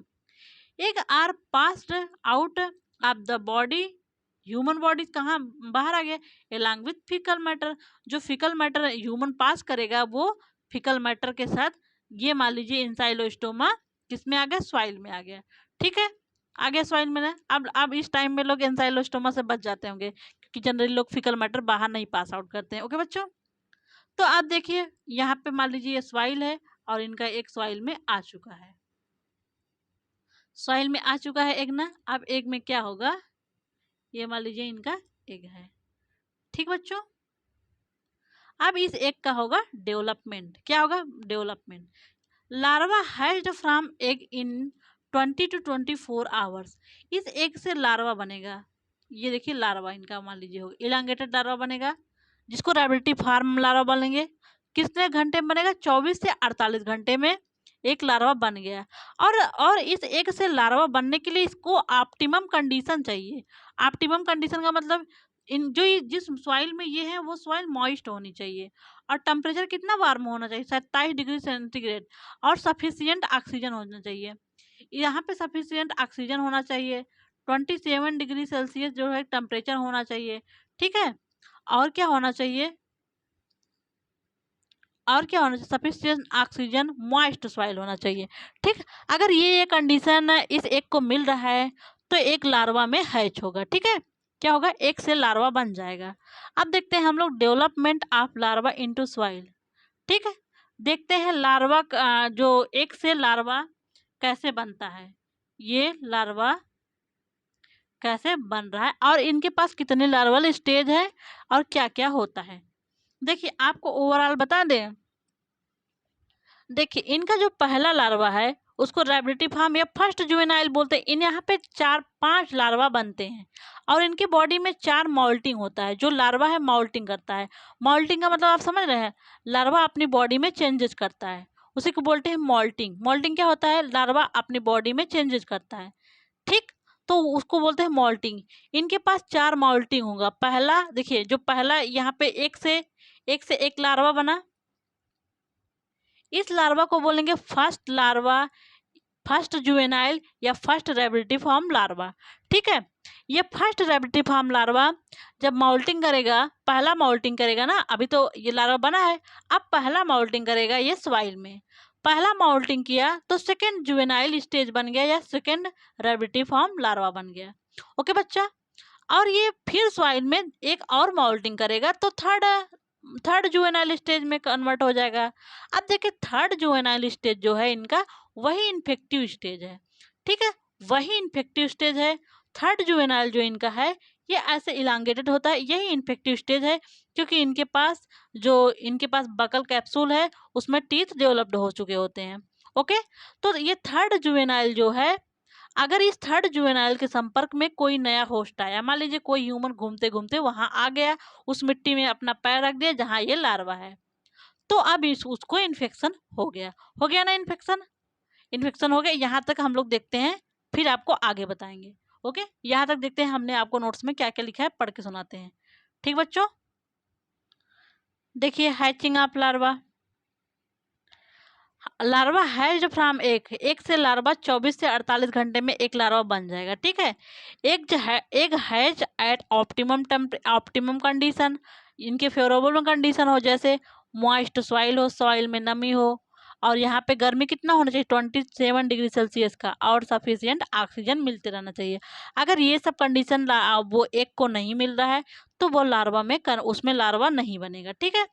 egg are passed out of the body, human body कहाँ बाहर आ गया, एलॉन्ग विथ फीकल मैटर। जो फीकल मैटर ह्यूमन पास करेगा वो फीकल मैटर के साथ, ये मान लीजिए इंसाइलोस्टोमा किस में आ गया, सॉइल में आ गया। ठीक है, आ गया सॉइल में ना। अब इस टाइम में लोग इंसाइलोस्टोमा से बच जाते होंगे, क्योंकि जनरली लोग फीकल मैटर बाहर नहीं पास आउट करते हैं। ओके बच्चों, तो आप देखिए यहाँ पे मान लीजिए ये सॉइल है और इनका एक सॉइल में आ चुका है, सॉइल में आ चुका है एग ना। अब एग में क्या होगा, ये मान लीजिए इनका एग है। ठीक बच्चों, अब इस एग का होगा डेवलपमेंट। क्या होगा, development. Larva hedged from egg in 20 to 24 hours. इस एग से लार्वा बनेगा। ये देखिए लार्वा इनका मान लीजिए होगा, इलांगेटेड लार्वा बनेगा, जिसको रैबिलिटी फार्म लार्वा बोलेंगे। कितने घंटे में बनेगा, 24 से 48 घंटे में एक लार्वा बन गया। और इस एग से लार्वा बनने के लिए इसको ऑप्टिमम कंडीशन चाहिए। ऑप्टिमम कंडीशन का मतलब जिस सॉइल में ये है वो सॉइल मॉइस्ट होनी चाहिए, और टेम्परेचर कितना वार्म होना चाहिए, 27 डिग्री सेंटीग्रेड, और सफिशियंट ऑक्सीजन होना चाहिए। यहाँ पे सफिशियंट ऑक्सीजन होना चाहिए, 27 डिग्री सेल्सियस जो है टेम्परेचर होना चाहिए। ठीक है, और क्या होना चाहिए, सफिशिएंट ऑक्सीजन, मॉइस्ट सॉइल होना चाहिए। ठीक, अगर ये कंडीशन इस एक को मिल रहा है तो एक लार्वा में हैच होगा। ठीक है, क्या होगा, एक से लार्वा बन जाएगा। अब देखते हैं हम लोग development of larva into soil. ठीक है, देखते हैं लार्वा जो एक से लार्वा कैसे बनता है, ये लार्वा कैसे बन रहा है, और इनके पास कितने लार्वल स्टेज है और क्या क्या होता है। देखिए आपको ओवरऑल बता दें, देखिए इनका जो पहला लार्वा है उसको रैबिडिफॉर्म या फर्स्ट जुवेनाइल बोलते हैं। इन यहाँ पे 4-5 लार्वा बनते हैं, और इनके बॉडी में 4 मॉल्टिंग होता है। जो लार्वा है मॉल्टिंग करता है। मॉल्टिंग का मतलब आप समझ रहे हैं, लार्वा अपनी बॉडी में चेंजेस करता है, उसी को बोलते हैं मॉल्टिंग। मॉल्टिंग क्या होता है, लार्वा अपनी बॉडी में चेंजेस करता है। ठीक, तो उसको बोलते हैं मॉल्टिंग। इनके पास 4 मॉल्टिंग होगा। पहला देखिए, जो पहला यहाँ पे एक लार्वा बना, इस लार्वा को बोलेंगे फर्स्ट लार्वा, फर्स्ट जुवेनाइल या फर्स्ट रैबिडिफॉर्म लार्वा। ठीक है, ये फर्स्ट रैबिडिफॉर्म लार्वा जब माउल्टिंग करेगा, पहला माउल्टिंग करेगा ना, अभी तो ये लार्वा बना है, अब पहला माउल्टिंग करेगा ये सॉइल में। पहला माउल्टिंग किया तो सेकेंड जुवेनाइल स्टेज बन गया या सेकेंड रैबिडिफॉर्म लार्वा बन गया। ओके बच्चा, और ये फिर सॉइल में एक और माउल्टिंग करेगा तो थर्ड जुवेनाइल स्टेज में कन्वर्ट हो जाएगा। अब देखिए थर्ड जुवेनाइल स्टेज जो है इनका, वही इन्फेक्टिव स्टेज है। ठीक है, वही इन्फेक्टिव स्टेज है। थर्ड जुवेनाइल जो इनका है ये ऐसे इलांगेटेड होता है, यही इन्फेक्टिव स्टेज है, क्योंकि इनके पास बकल कैप्सूल है, उसमें टीथ डेवलप्ड हो चुके होते हैं। ओके, तो ये थर्ड जुवेनाइल जो है, अगर इस थर्ड जुवेनाइल के संपर्क में कोई नया होस्ट आया, मान लीजिए कोई ह्यूमन घूमते घूमते वहां आ गया, उस मिट्टी में अपना पैर रख दिया जहां ये लार्वा है, तो अब उसको इन्फेक्शन हो गया ना, इन्फेक्शन हो गया। यहाँ तक हम लोग देखते हैं, फिर आपको आगे बताएंगे। ओके, यहाँ तक देखते हैं हमने आपको नोट्स में क्या क्या लिखा है, पढ़ के सुनाते हैं। ठीक बच्चों, देखिए hatching of larva. Larva hedged from एक से लार्वा 24 से 48 घंटे में एक लार्वा बन जाएगा। ठीक है, एक हैज एट ऑप्टिमम कंडीशन, इनके फेवरेबल कंडीशन हो, जैसे मॉइस्ट सॉइल हो, सॉइल में नमी हो, और यहाँ पे गर्मी कितना होना चाहिए, 27 डिग्री सेल्सियस का, और सफिशियंट ऑक्सीजन मिलते रहना चाहिए। अगर ये सब कंडीशन वो एक को नहीं मिल रहा है तो वो लार्वा में उसमें लार्वा नहीं बनेगा। ठीक है,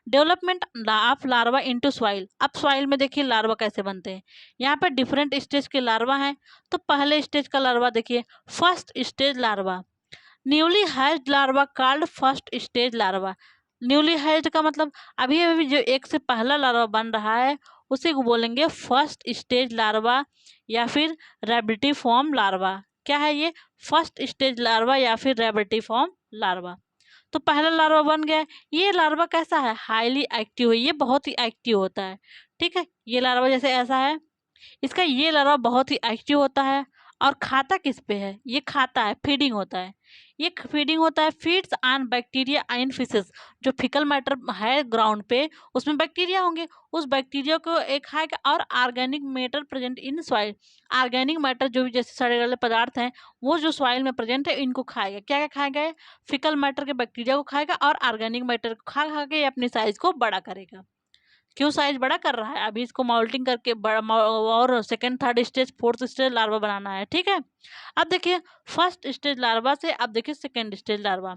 development of larva into soil. अब सॉइल में देखिए लार्वा कैसे बनते हैं, यहाँ पे डिफरेंट स्टेज के लार्वा हैं। तो पहले स्टेज का लार्वा देखिए, first stage larva, newly hedged larva called first stage larva. Newly hedged का मतलब अभी अभी जो एक से पहला लार्वा बन रहा है उसी को बोलेंगे फर्स्ट स्टेज लार्वा या फिर रैबिडिफॉर्म लार्वा। क्या है ये, फर्स्ट स्टेज लार्वा या फिर रैबिडिफॉर्म लार्वा। तो पहला लार्वा बन गया। ये लार्वा कैसा है, हाईली एक्टिव है, ये बहुत ही एक्टिव होता है। ठीक है, ये लार्वा जैसे ऐसा है, इसका ये लार्वा बहुत ही एक्टिव होता है। और खाता किस पे है, ये खाता है, फीडिंग होता है, ये फीडिंग होता है, feeds on bacteria and fishes. जो फिकल मैटर है ग्राउंड पे, उसमें बैक्टीरिया होंगे, उस बैक्टीरिया को एक खाएगा, और organic matter present in soil, organic matter जो भी जैसे सड़े गले पदार्थ हैं वो जो सॉइल में प्रेजेंट है इनको खाएगा। क्या क्या खाएगा, फिकल मैटर के बैक्टीरिया को खाएगा, और ऑर्गेनिक मैटर को खा खा के ये अपनी साइज को बड़ा करेगा। क्यों साइज बड़ा कर रहा है, अभी इसको माउल्टिंग करके बड़ा और second third stage fourth stage larva बनाना है। ठीक है, अब देखिए फर्स्ट स्टेज लार्वा से अब देखिए सेकंड स्टेज लार्वा।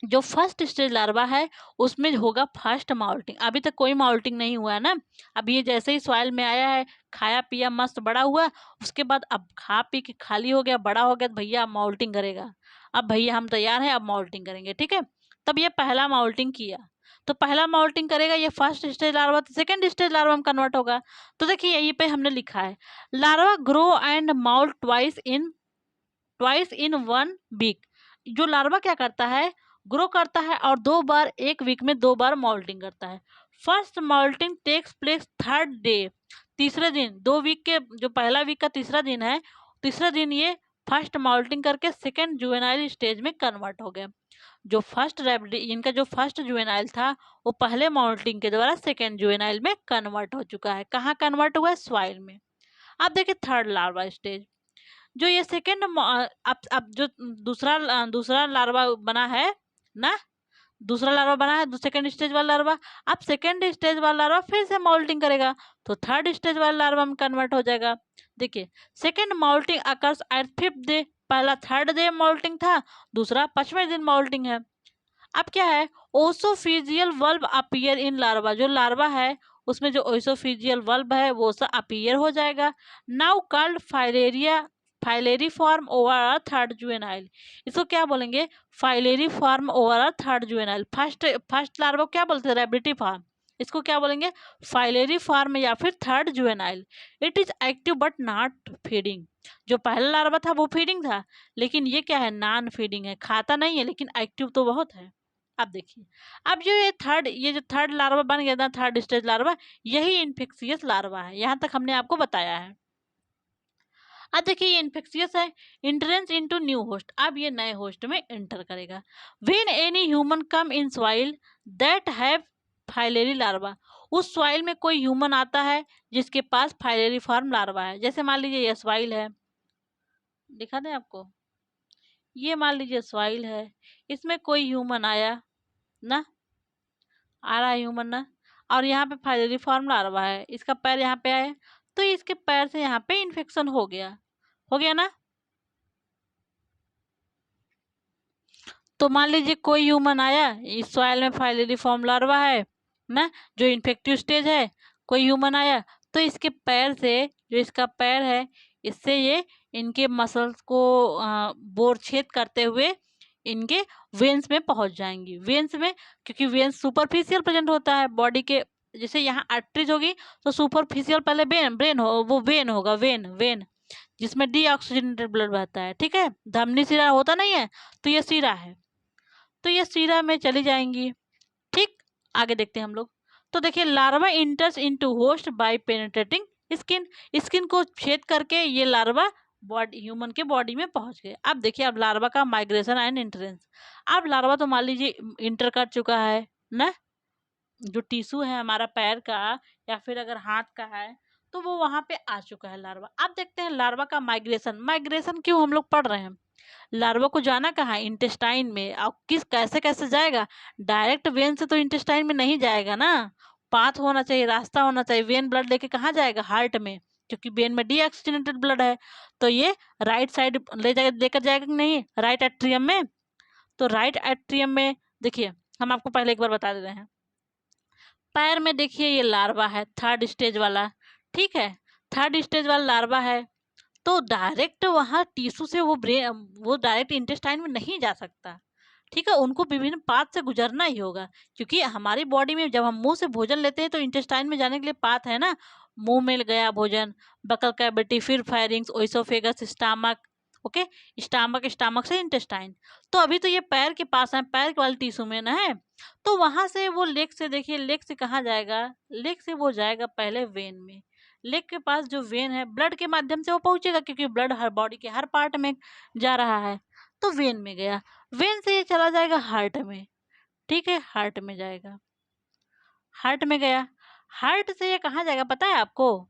जो फर्स्ट स्टेज लार्वा है उसमें होगा फर्स्ट माउल्टिंग। अभी तक कोई माउल्टिंग नहीं हुआ है ना, अभी ये जैसे ही सॉइल में आया है, खाया पिया मस्त बड़ा हुआ, उसके बाद अब खा पी के खाली हो गया, बड़ा हो गया, तो भैया अब माउल्टिंग करेगा, अब भैया हम तैयार हैं, अब माउल्टिंग करेंगे। ठीक है, तब ये पहला माउल्टिंग किया, तो पहला माउल्टिंग करेगा ये फर्स्ट स्टेज लार्वा, तो सेकेंड स्टेज लार्वा में कन्वर्ट होगा। तो देखिए यहीं पे हमने लिखा है, larva grow and moult twice in 1 week. जो लार्वा क्या करता है, ग्रो करता है और 2 बार 1 वीक में 2 बार माउल्टिंग करता है। First moulting takes place third day, तीसरे दिन 2 वीक के जो पहला वीक का तीसरा दिन है, तीसरा दिन ये फर्स्ट माउल्टिंग करके सेकेंड जुवेनाइल स्टेज में कन्वर्ट हो गया। जो फर्स्ट रैबिड इनका जो फर्स्ट जुवेनाइल था वो पहले माउल्टिंग के द्वारा सेकेंड जुवेनाइल में कन्वर्ट हो चुका है। कहाँ कन्वर्ट हुआ है? सॉइल में। अब देखिए थर्ड लार्वा स्टेज, जो ये सेकेंड अब जो दूसरा लार्वा बना है ना, दूसरा लार्वा बना है, सेकेंड स्टेज वाला लार्वा, अब सेकेंड स्टेज वाला लार्वा फिर से माउल्टिंग करेगा तो थर्ड स्टेज वाला लार्वा में कन्वर्ट हो जाएगा। देखिए second माउल्टिंग occurs at 5th day, पहला 3rd डे माउल्टिंग था, दूसरा 5वें दिन माउल्टिंग है। अब क्या है? ओसोफिजियल वल्ब अपीयर इन लार्वा, जो लार्वा है उसमें जो ओसोफिजियल वल्ब है वो सब अपीयर हो जाएगा। Now called filariform over third juvenile, इसको क्या बोलेंगे? Filariform over third juvenile. First larva को क्या बोलते हैं? Rhabditiform. इसको क्या बोलेंगे? फाइलेरी फॉर्म या फिर third juvenile. It is active but not feeding, जो पहला लार्वा था वो फीडिंग था, लेकिन ये क्या है? नॉन फीडिंग है, खाता नहीं है लेकिन एक्टिव तो बहुत है। अब देखिए, अब जो ये जो थर्ड लार्वा बन गया था, थर्ड स्टेज लार्वा, यही इन्फेक्शियस लार्वा है। यहाँ तक हमने आपको बताया है। अब देखिए ये इन्फेक्शियस है, इंटरेंस इनटू न्यू होस्ट, अब ये नए होस्ट में एंटर करेगा। When any human come in soil that have filarial larva, उस सॉइल में कोई ह्यूमन आता है जिसके पास फाइलेरी फॉर्म लार्वा है। जैसे मान लीजिए ये सॉइल है, दिखा दें आपको, ये मान लीजिए सॉइल है, इसमें कोई ह्यूमन आया ना, आ रहा है ह्यूमन ना, और यहाँ पे फाइलेरी फॉर्म लार्वा है, इसका पैर यहाँ पे आया तो इसके पैर से यहाँ पे इन्फेक्शन हो गया ना। तो मान लीजिए कोई ह्यूमन आया, इस सॉइल में फाइलेरी फॉर्म लार्वा है ना, जो इन्फेक्टिव स्टेज है, कोई ह्यूमन आया तो इसके पैर से, जो इसका पैर है, इससे ये इनके मसल्स को बोर छेद करते हुए इनके वेन्स में पहुंच जाएंगी। वेन्स में, क्योंकि वेन्स सुपरफिशियल प्रेजेंट होता है बॉडी के, जैसे यहाँ आर्टरीज होगी तो सुपरफिशियल पहले ब्रेन हो, वो वेन होगा, वेन जिसमें डीऑक्सीजनेटेड ब्लड बहता है, ठीक है। धमनी शिरा होता नहीं है, तो ये शिरा है, तो ये शिरा में चली जाएंगी। ठीक, आगे देखते हैं हम लोग। तो देखिए larva इंटर्स into host bye penetrating skin, skin को छेद करके ये लार्वा बॉडी, ह्यूमन के बॉडी में पहुंच गए। अब देखिए अब लार्वा का माइग्रेशन एंड एंट्रेंस। अब लार्वा तो मान लीजिए इंटर कर चुका है ना, जो टिश्यू है हमारा पैर का या फिर अगर हाथ का है तो वो वहां पे आ चुका है लार्वा। अब देखते हैं लार्वा का माइग्रेशन। माइग्रेशन क्यों हम लोग पढ़ रहे हैं? लार्वा को जाना कहाँ? इंटेस्टाइन में। अब किस कैसे कैसे जाएगा? डायरेक्ट वेन से तो इंटेस्टाइन में नहीं जाएगा ना, पाथ होना चाहिए, रास्ता होना चाहिए। वेन ब्लड लेके कहाँ जाएगा? हार्ट में, क्योंकि वेन में डीऑक्सीजनेटेड ब्लड है, तो ये राइट साइड लेकर जाएगा कि नहीं? राइट एट्रियम में। तो राइट एट्रियम में देखिए, हम आपको पहले एक बार बता दे रहे हैं, पैर में देखिए ये लार्वा है, थर्ड स्टेज वाला, ठीक है, थर्ड स्टेज वाला लार्वा है, तो डायरेक्ट वहाँ टिश्यू से वो डायरेक्ट इंटेस्टाइन में नहीं जा सकता, ठीक है, उनको विभिन्न पाथ से गुजरना ही होगा, क्योंकि हमारी बॉडी में जब हम मुंह से भोजन लेते हैं तो इंटेस्टाइन में जाने के लिए पाथ है ना, मुंह में गया भोजन, बकल कैविटी, फिर firings, oesophagus, stomach, okay, stomach से इंटेस्टाइन। तो अभी तो ये पैर के पास है, पैर वाली टिश्यू में ना है, तो वहां से वो लेग से, देखिए लेग से कहाँ जाएगा? लेग से वो जाएगा पहले वेन में। लेग के पास जो वेन है, ब्लड के माध्यम से वो पहुंचेगा, क्योंकि ब्लड हर बॉडी के हर पार्ट में जा रहा है, तो वेन में गया। वेन से ये चला जाएगा हार्ट में, ठीक है, हार्ट में जाएगा, हार्ट में गया। हार्ट से ये कहाँ जाएगा पता है आपको?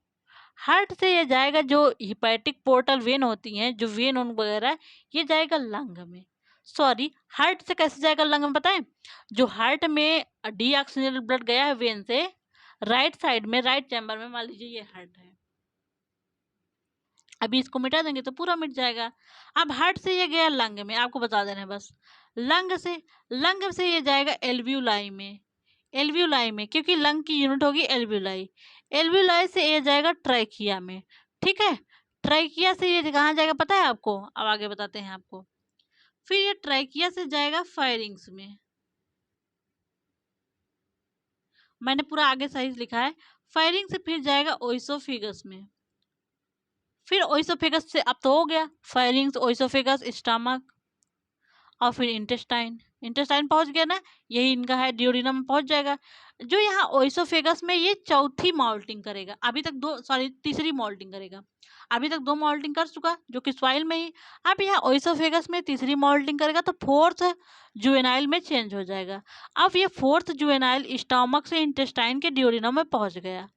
हार्ट से ये जाएगा, जो हिपैटिक पोर्टल वेन होती हैं, जो वेन वगैरह, ये जाएगा लंग में। सॉरी, हार्ट से कैसे जाएगा लंग में पता है? जो हार्ट में डीऑक्सीजनेटेड ब्लड गया है वेन से, राइट साइड में, राइट चैम्बर में, मान लीजिए ये हार्ट है, अभी इसको मिटा देंगे तो पूरा मिट जाएगा। अब हार्ट से ये गया लंग में, आपको बता दे रहे हैं बस। लंग से ये जाएगा एल्वियोलाई में, एल्वियोलाई में, क्योंकि लंग की यूनिट होगी एल्वियोलाई। एल्वियोलाई से ये जाएगा ट्रैकिया में, ठीक है। ट्रैकिया से ये कहाँ जाएगा पता है आपको? अब आगे बताते हैं आपको। फिर ये ट्रैकिया से जाएगा फायरिंग्स में, मैंने पूरा आगे सही लिखा है। फायरिंग से फिर जाएगा ओइसोफेगस में, फिर ओइसोफेगस से, अब तो हो गया फायरिंग्स, ओइसोफेगस, स्टमक, और फिर इंटेस्टाइन। इंटेस्टाइन पहुंच गया ना, यही इनका है, डियोडिनम पहुंच जाएगा। जो यहाँ ओइसोफेगस में ये चौथी मॉल्टिंग करेगा, अभी तक तीसरी मॉल्टिंग करेगा। अभी तक 2 मॉल्टिंग कर चुका जो कि सॉइल में ही। अब यहाँ ओइसोफेगस में तीसरी मॉल्टिंग करेगा तो फोर्थ जुवेनाइल में चेंज हो जाएगा। अब ये फोर्थ जुवेनाइल स्टोमक से इंटेस्टाइन के डिओडिनम में पहुंच गया।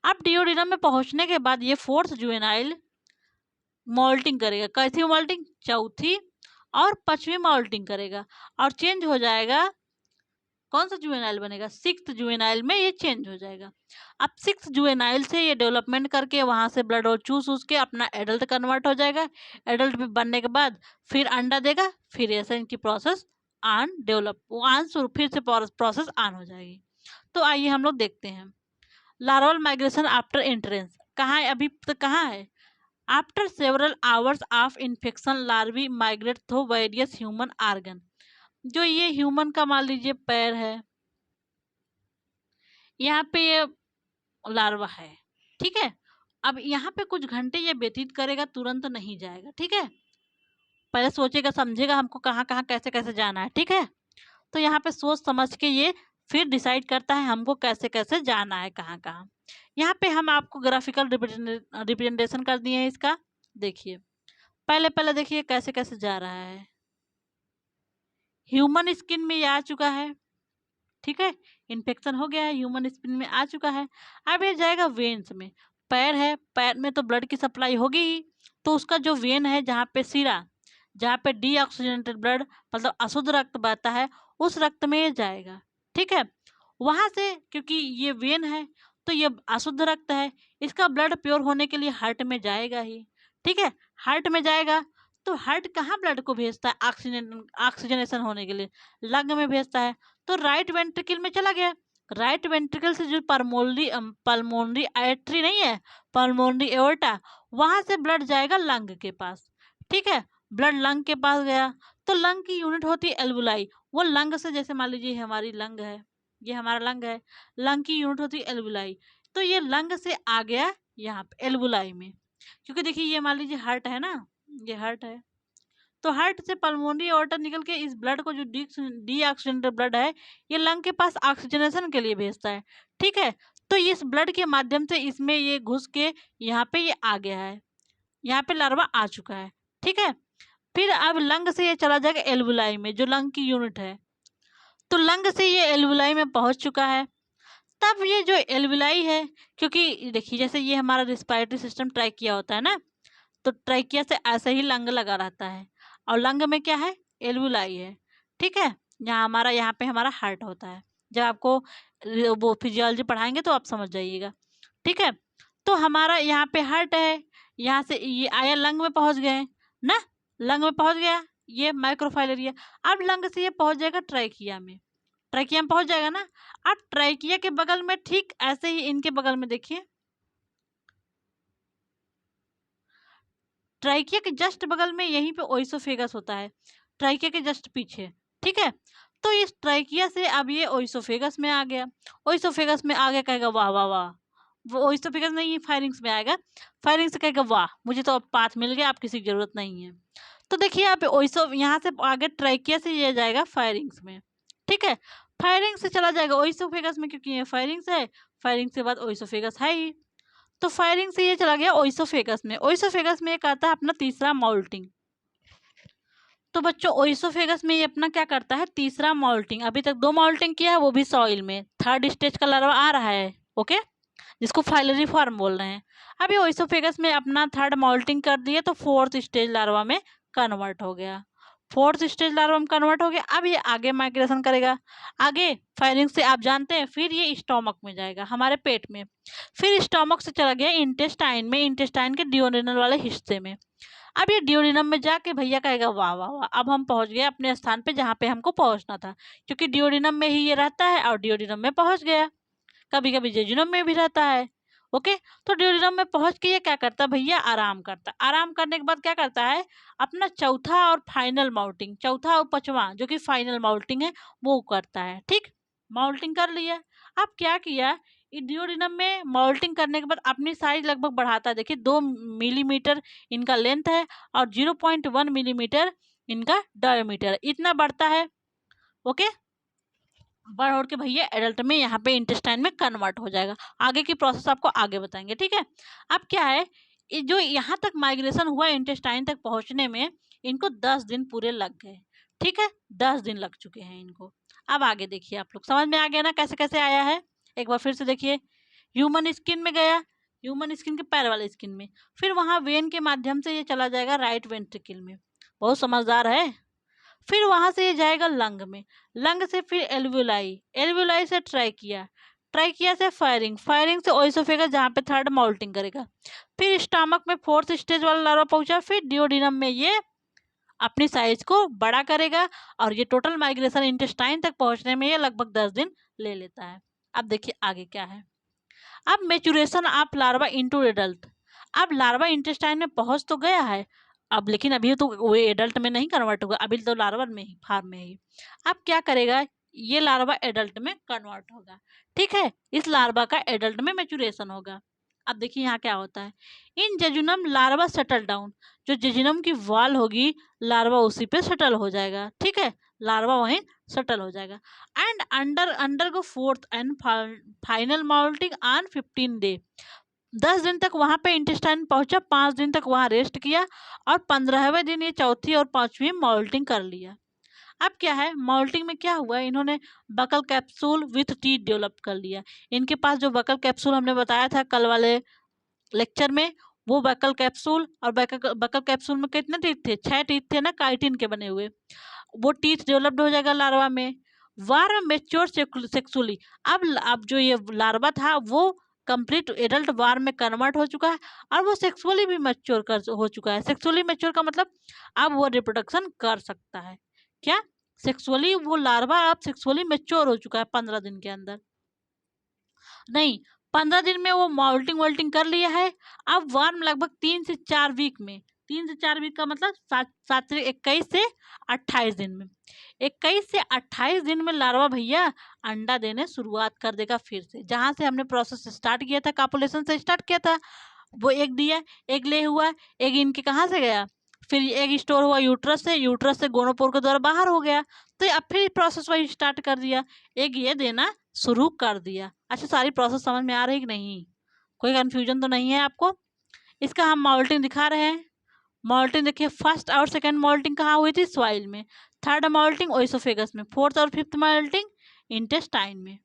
अब डिओडिनम में पहुंचने के बाद ये फोर्थ जुवेनाइल मॉल्टिंग करेगा। कैसी मॉल्टिंग? चौथी और पांचवी मॉल्टिंग करेगा और चेंज हो जाएगा। कौन सा जुवेनाइल बनेगा? सिक्स्थ जुवेनाइल में ये चेंज हो जाएगा। अब सिक्स्थ जुवेनाइल से ये डेवलपमेंट करके वहां से ब्लड और चूस के अपना एडल्ट कन्वर्ट हो जाएगा। एडल्ट में बनने के बाद फिर अंडा देगा, फिर ऐसा इनकी प्रोसेस फिर से प्रोसेस ऑन हो जाएगी। तो आइए हम लोग देखते हैं लार्वल माइग्रेशन आफ्टर एंट्रेंस। कहाँ है अभी तक? कहाँ है? After several hours of infection larvae migrate through various human organ. जो ये ह्यूमन का मान लीजिए पैर है, यहाँ पे ये लार्वा है, ठीक है। अब यहाँ पे कुछ घंटे ये व्यतीत करेगा, तुरंत नहीं जाएगा, ठीक है। पहले सोचेगा समझेगा हमको कहाँ कहाँ कैसे कैसे जाना है, ठीक है। तो यहाँ पे सोच समझ के ये फिर डिसाइड करता है हमको कैसे कैसे जाना है, कहाँ कहाँ। यहाँ पे हम आपको ग्राफिकल रिप्रेजेंटेशन कर दिए हैं इसका। देखिए पहले पहले देखिए कैसे कैसे जा रहा है। ह्यूमन स्किन में ये आ चुका है, ठीक है। इन्फेक्शन हो गया है, ह्यूमन स्किन में आ चुका है। अब ये जाएगा वेन्स में। पैर है, पैर में तो ब्लड की सप्लाई होगी ही, तो उसका जो वेन है जहाँ पे सिरा, जहाँ पे डीऑक्सीजनेटेड ब्लड मतलब अशुद्ध रक्त बहता है, उस रक्त में ये जाएगा, ठीक है। वहाँ से क्योंकि ये वेन है तो ये अशुद्ध रक्त है, इसका ब्लड प्योर होने के लिए हार्ट में जाएगा ही, ठीक है। हार्ट में जाएगा तो हार्ट कहाँ ब्लड को भेजता है? ऑक्सीजनेशन होने के लिए लंग में भेजता है। तो राइट वेंट्रिकल में चला गया। राइट वेंट्रिकल से जो पल्मोनरी आर्टरी नहीं है, पल्मोनरी एओर्टा, वहां से ब्लड जाएगा लंग के पास, ठीक है। ब्लड लंग के पास गया तो लंग की यूनिट होती है एल्वुलाई। वो लंग से, जैसे मान लीजिए हमारी लंग है, ये हमारा लंग है, लंग की यूनिट होती है एल्वुलाई। तो ये लंग से आ गया यहाँ पे एल्वुलाई में, क्योंकि देखिए ये मान लीजिए हार्ट है ना, ये हार्ट है, तो हार्ट से पल्मोनरी एओर्टा निकल के इस ब्लड को, जो डीऑक्सीजनेटेड ब्लड है, ये लंग के पास ऑक्सीजनेशन के लिए भेजता है, ठीक है। तो इस ब्लड के माध्यम से इसमें ये घुस के यहाँ पे ये आ गया है, यहाँ पे लार्वा आ चुका है, ठीक है। फिर अब लंग से ये चला जाएगा एल्वुलाई में, जो लंग की यूनिट है। तो लंग से ये एल्वुलाई में पहुंच चुका है। तब ये जो एल्वुलाई है, क्योंकि देखिए जैसे ये हमारा रिस्पायरेटरी सिस्टम ट्रैकिया होता है ना, तो ट्रैकिया से ऐसे ही लंग लगा रहता है, और लंग में क्या है? एल्वुलाई है, ठीक है। यहाँ पे हमारा हार्ट होता है। जब आपको वो फिजियोलॉजी पढ़ाएंगे तो आप समझ जाइएगा, ठीक है। तो हमारा यहाँ पे हार्ट है, यहाँ से ये आया लंग में पहुंच गए ना, लंग में पहुंच गया ये माइक्रोफाइल एरिया। अब लंग से ये पहुंच जाएगा ट्रैकिया में, ट्रैकिया में पहुंच जाएगा ना। अब ट्रैकिया के बगल में, ठीक ऐसे ही इनके बगल में देखिए, ट्राइकिया के जस्ट बगल में यहीं पे ओइसोफेगस होता है, ट्राइकिया के जस्ट पीछे, ठीक है। तो इस ट्राइकिया से अब ये ओइसोफेगस में आ गया। ओइसोफेगस में आ गया, कहेगा वाह वाह वाह। वो ओइसोफेगस नहीं, फायरिंग्स में आएगा। फायरिंग से कहेगा वाह, मुझे तो अब पाथ मिल गया, अब किसी की जरूरत नहीं है। तो देखिए यहाँ पे यहाँ से आगे ट्राइकिया से ये जाएगा फायरिंग्स में, ठीक है। फायरिंग से चला जाएगा ओइसोफेगस में, क्योंकि ये फायरिंग्स है, फायरिंग के बाद ओइसोफेगस है ही। तो फायरिंग से ये चला गया ओइसोफेगस में। ओइसोफेगस में एक आता है अपना तीसरा मॉल्टिंग। तो बच्चों ओइसोफेगस में ये अपना क्या करता है? तीसरा मॉल्टिंग। अभी तक 2 मॉल्टिंग किया है, वो भी सॉइल में। थर्ड स्टेज का लार्वा आ रहा है, ओके, जिसको फाइलरी फॉर्म बोल रहे हैं। अभी ओइसोफेगस में अपना थर्ड मॉल्टिंग कर दिए तो फोर्थ स्टेज लार्वा में कन्वर्ट हो गया। फोर्थ स्टेज लार्वा में कन्वर्ट हो गया। अब ये आगे माइग्रेशन करेगा। आगे फायरिंग से आप जानते हैं, फिर ये स्टोमक में जाएगा, हमारे पेट में। फिर स्टोमक से चला गया इंटेस्टाइन में, इंटेस्टाइन के डिओडिनल वाले हिस्से में। अब ये डिओडिनम में जाके भैया कहेगा वाह वाह वाह, अब हम पहुंच गए अपने स्थान पे जहाँ पे हमको पहुंचना था, क्योंकि डिओडिनम में ही ये रहता है और डिओडिनम में पहुंच गया। कभी कभी जेजुनम में भी रहता है, ओके। तो डिओडिनम में पहुंच के ये क्या करता है भैया? आराम करता है। आराम करने के बाद क्या करता है? अपना चौथा और फाइनल माउल्टिंग, चौथा और पांचवा जो कि फाइनल माउल्टिंग है, वो करता है, ठीक। माउल्टिंग कर लिया। अब क्या किया, डिओडिनम में माउल्टिंग करने के बाद अपनी साइज लगभग बढ़ाता है। देखिए 2 मिलीमीटर इनका लेंथ है और 0.1 मिलीमीटर इनका डायमीटर, इतना बढ़ता है, ओके। बढ़ उड़ के भैया एडल्ट में यहाँ पे इंटेस्टाइन में कन्वर्ट हो जाएगा। आगे की प्रोसेस आपको आगे बताएंगे, ठीक है। अब क्या है, जो यहाँ तक माइग्रेशन हुआ इंटेस्टाइन तक पहुँचने में इनको 10 दिन पूरे लग गए, ठीक है, 10 दिन लग चुके हैं इनको। अब आगे देखिए, आप लोग समझ में आ गया ना कैसे कैसे आया है। एक बार फिर से देखिए, ह्यूमन स्किन में गया, ह्यूमन स्किन के पैर वाले स्किन में, फिर वहाँ वेन के माध्यम से ये चला जाएगा राइट वेंट्रिकल में। बहुत समझदार है। फिर वहां से ये जाएगा लंग में, लंग से फिर एल्वुलाई, एल्वुलाई से ट्राइकिया, ट्राइकिया से फायरिंग, फायरिंग से ओइसोफेगस जहाँ पे थर्ड माउल्टिंग करेगा। फिर स्टमक में फोर्थ स्टेज वाला लार्वा पहुंचा, फिर डिओडिनम में ये अपनी साइज को बड़ा करेगा और ये टोटल माइग्रेशन इंटेस्टाइन तक पहुंचने में ये लगभग 10 दिन ले लेता है। अब देखिए आगे क्या है। अब maturation of larva into adult. अब लार्वा इंटेस्टाइन में पहुंच तो गया है, अब लेकिन अभी तो वो एडल्ट में नहीं कन्वर्ट होगा, अभी तो लार्वा में ही, फार्म में ही। अब क्या करेगा, ये लार्वा एडल्ट में कन्वर्ट होगा, ठीक है, इस लार्वा का एडल्ट में मेचुरेशन होगा। अब देखिए यहाँ क्या होता है, इन जेजुनम लार्वा सेटल डाउन, जो जेजुनम की वॉल होगी लार्वा उसी पे सेटल हो जाएगा, ठीक है, लार्वा वहीं सेटल हो जाएगा। And under go fourth and final माउल्टिंग on 15 day. 10 दिन तक वहां पे इंटेस्टाइन पहुंचा, 5 दिन तक वहां रेस्ट किया और 15वें दिन ये चौथी और पांचवी माउल्टिंग कर लिया। अब क्या है, माउल्टिंग में क्या हुआ, इन्होंने buccal capsule with teeth develop कर लिया। इनके पास जो बकल कैप्सूल हमने बताया था कल वाले लेक्चर में, वो बकल कैप्सूल, और बकल कैप्सूल में कितने टीथ थे, 6 टीथ थे ना, काइटिन के बने हुए। वो टीथ डेवलप्ड हो जाएगा लार्वा में। वार मेच्योर सेक्सुअली। अब जो ये लार्वा था वो कंप्लीट एडल्ट वार में कन्वर्ट हो चुका है और वो सेक्सुअली भी मैच्योर हो चुका है। सेक्सुअली मैच्योर का मतलब अब वो रिप्रोडक्शन कर सकता है। क्या, सेक्सुअली वो लार्वा अब सेक्सुअली मैच्योर हो चुका है 15 दिन के अंदर, नहीं 15 दिन में वो मॉल्टिंग वोल्टिंग कर लिया है। अब वर्म लगभग 3 से 4 वीक में, 3 से 4 वीक का मतलब 21 से 28 दिन में, 21 से 28 दिन में लार्वा भैया अंडा देने शुरुआत कर देगा फिर से। जहां से हमने प्रोसेस स्टार्ट किया था, कॉपुलेशन से स्टार्ट किया था, वो एग दिया, एग ले हुआ, एग इनके कहाँ से गया, फिर एग स्टोर हुआ यूट्रस से, यूट्रस से गोनोपोर के द्वारा बाहर हो गया, तो अब फिर प्रोसेस वही स्टार्ट कर दिया, एग ये देना शुरू कर दिया। अच्छा, सारी प्रोसेस समझ में आ रही कि नहीं, कोई कंफ्यूजन तो नहीं है आपको। इसका हम मॉल्टिंग दिखा रहे हैं। मॉल्टिंग देखिए, फर्स्ट और सेकंड मॉल्टिंग कहाँ हुई थी, सॉइल में, थर्ड मॉल्टिंग ओइसोफेगस में, फोर्थ और फिफ्थ मॉल्टिंग इंटेस्टाइन में।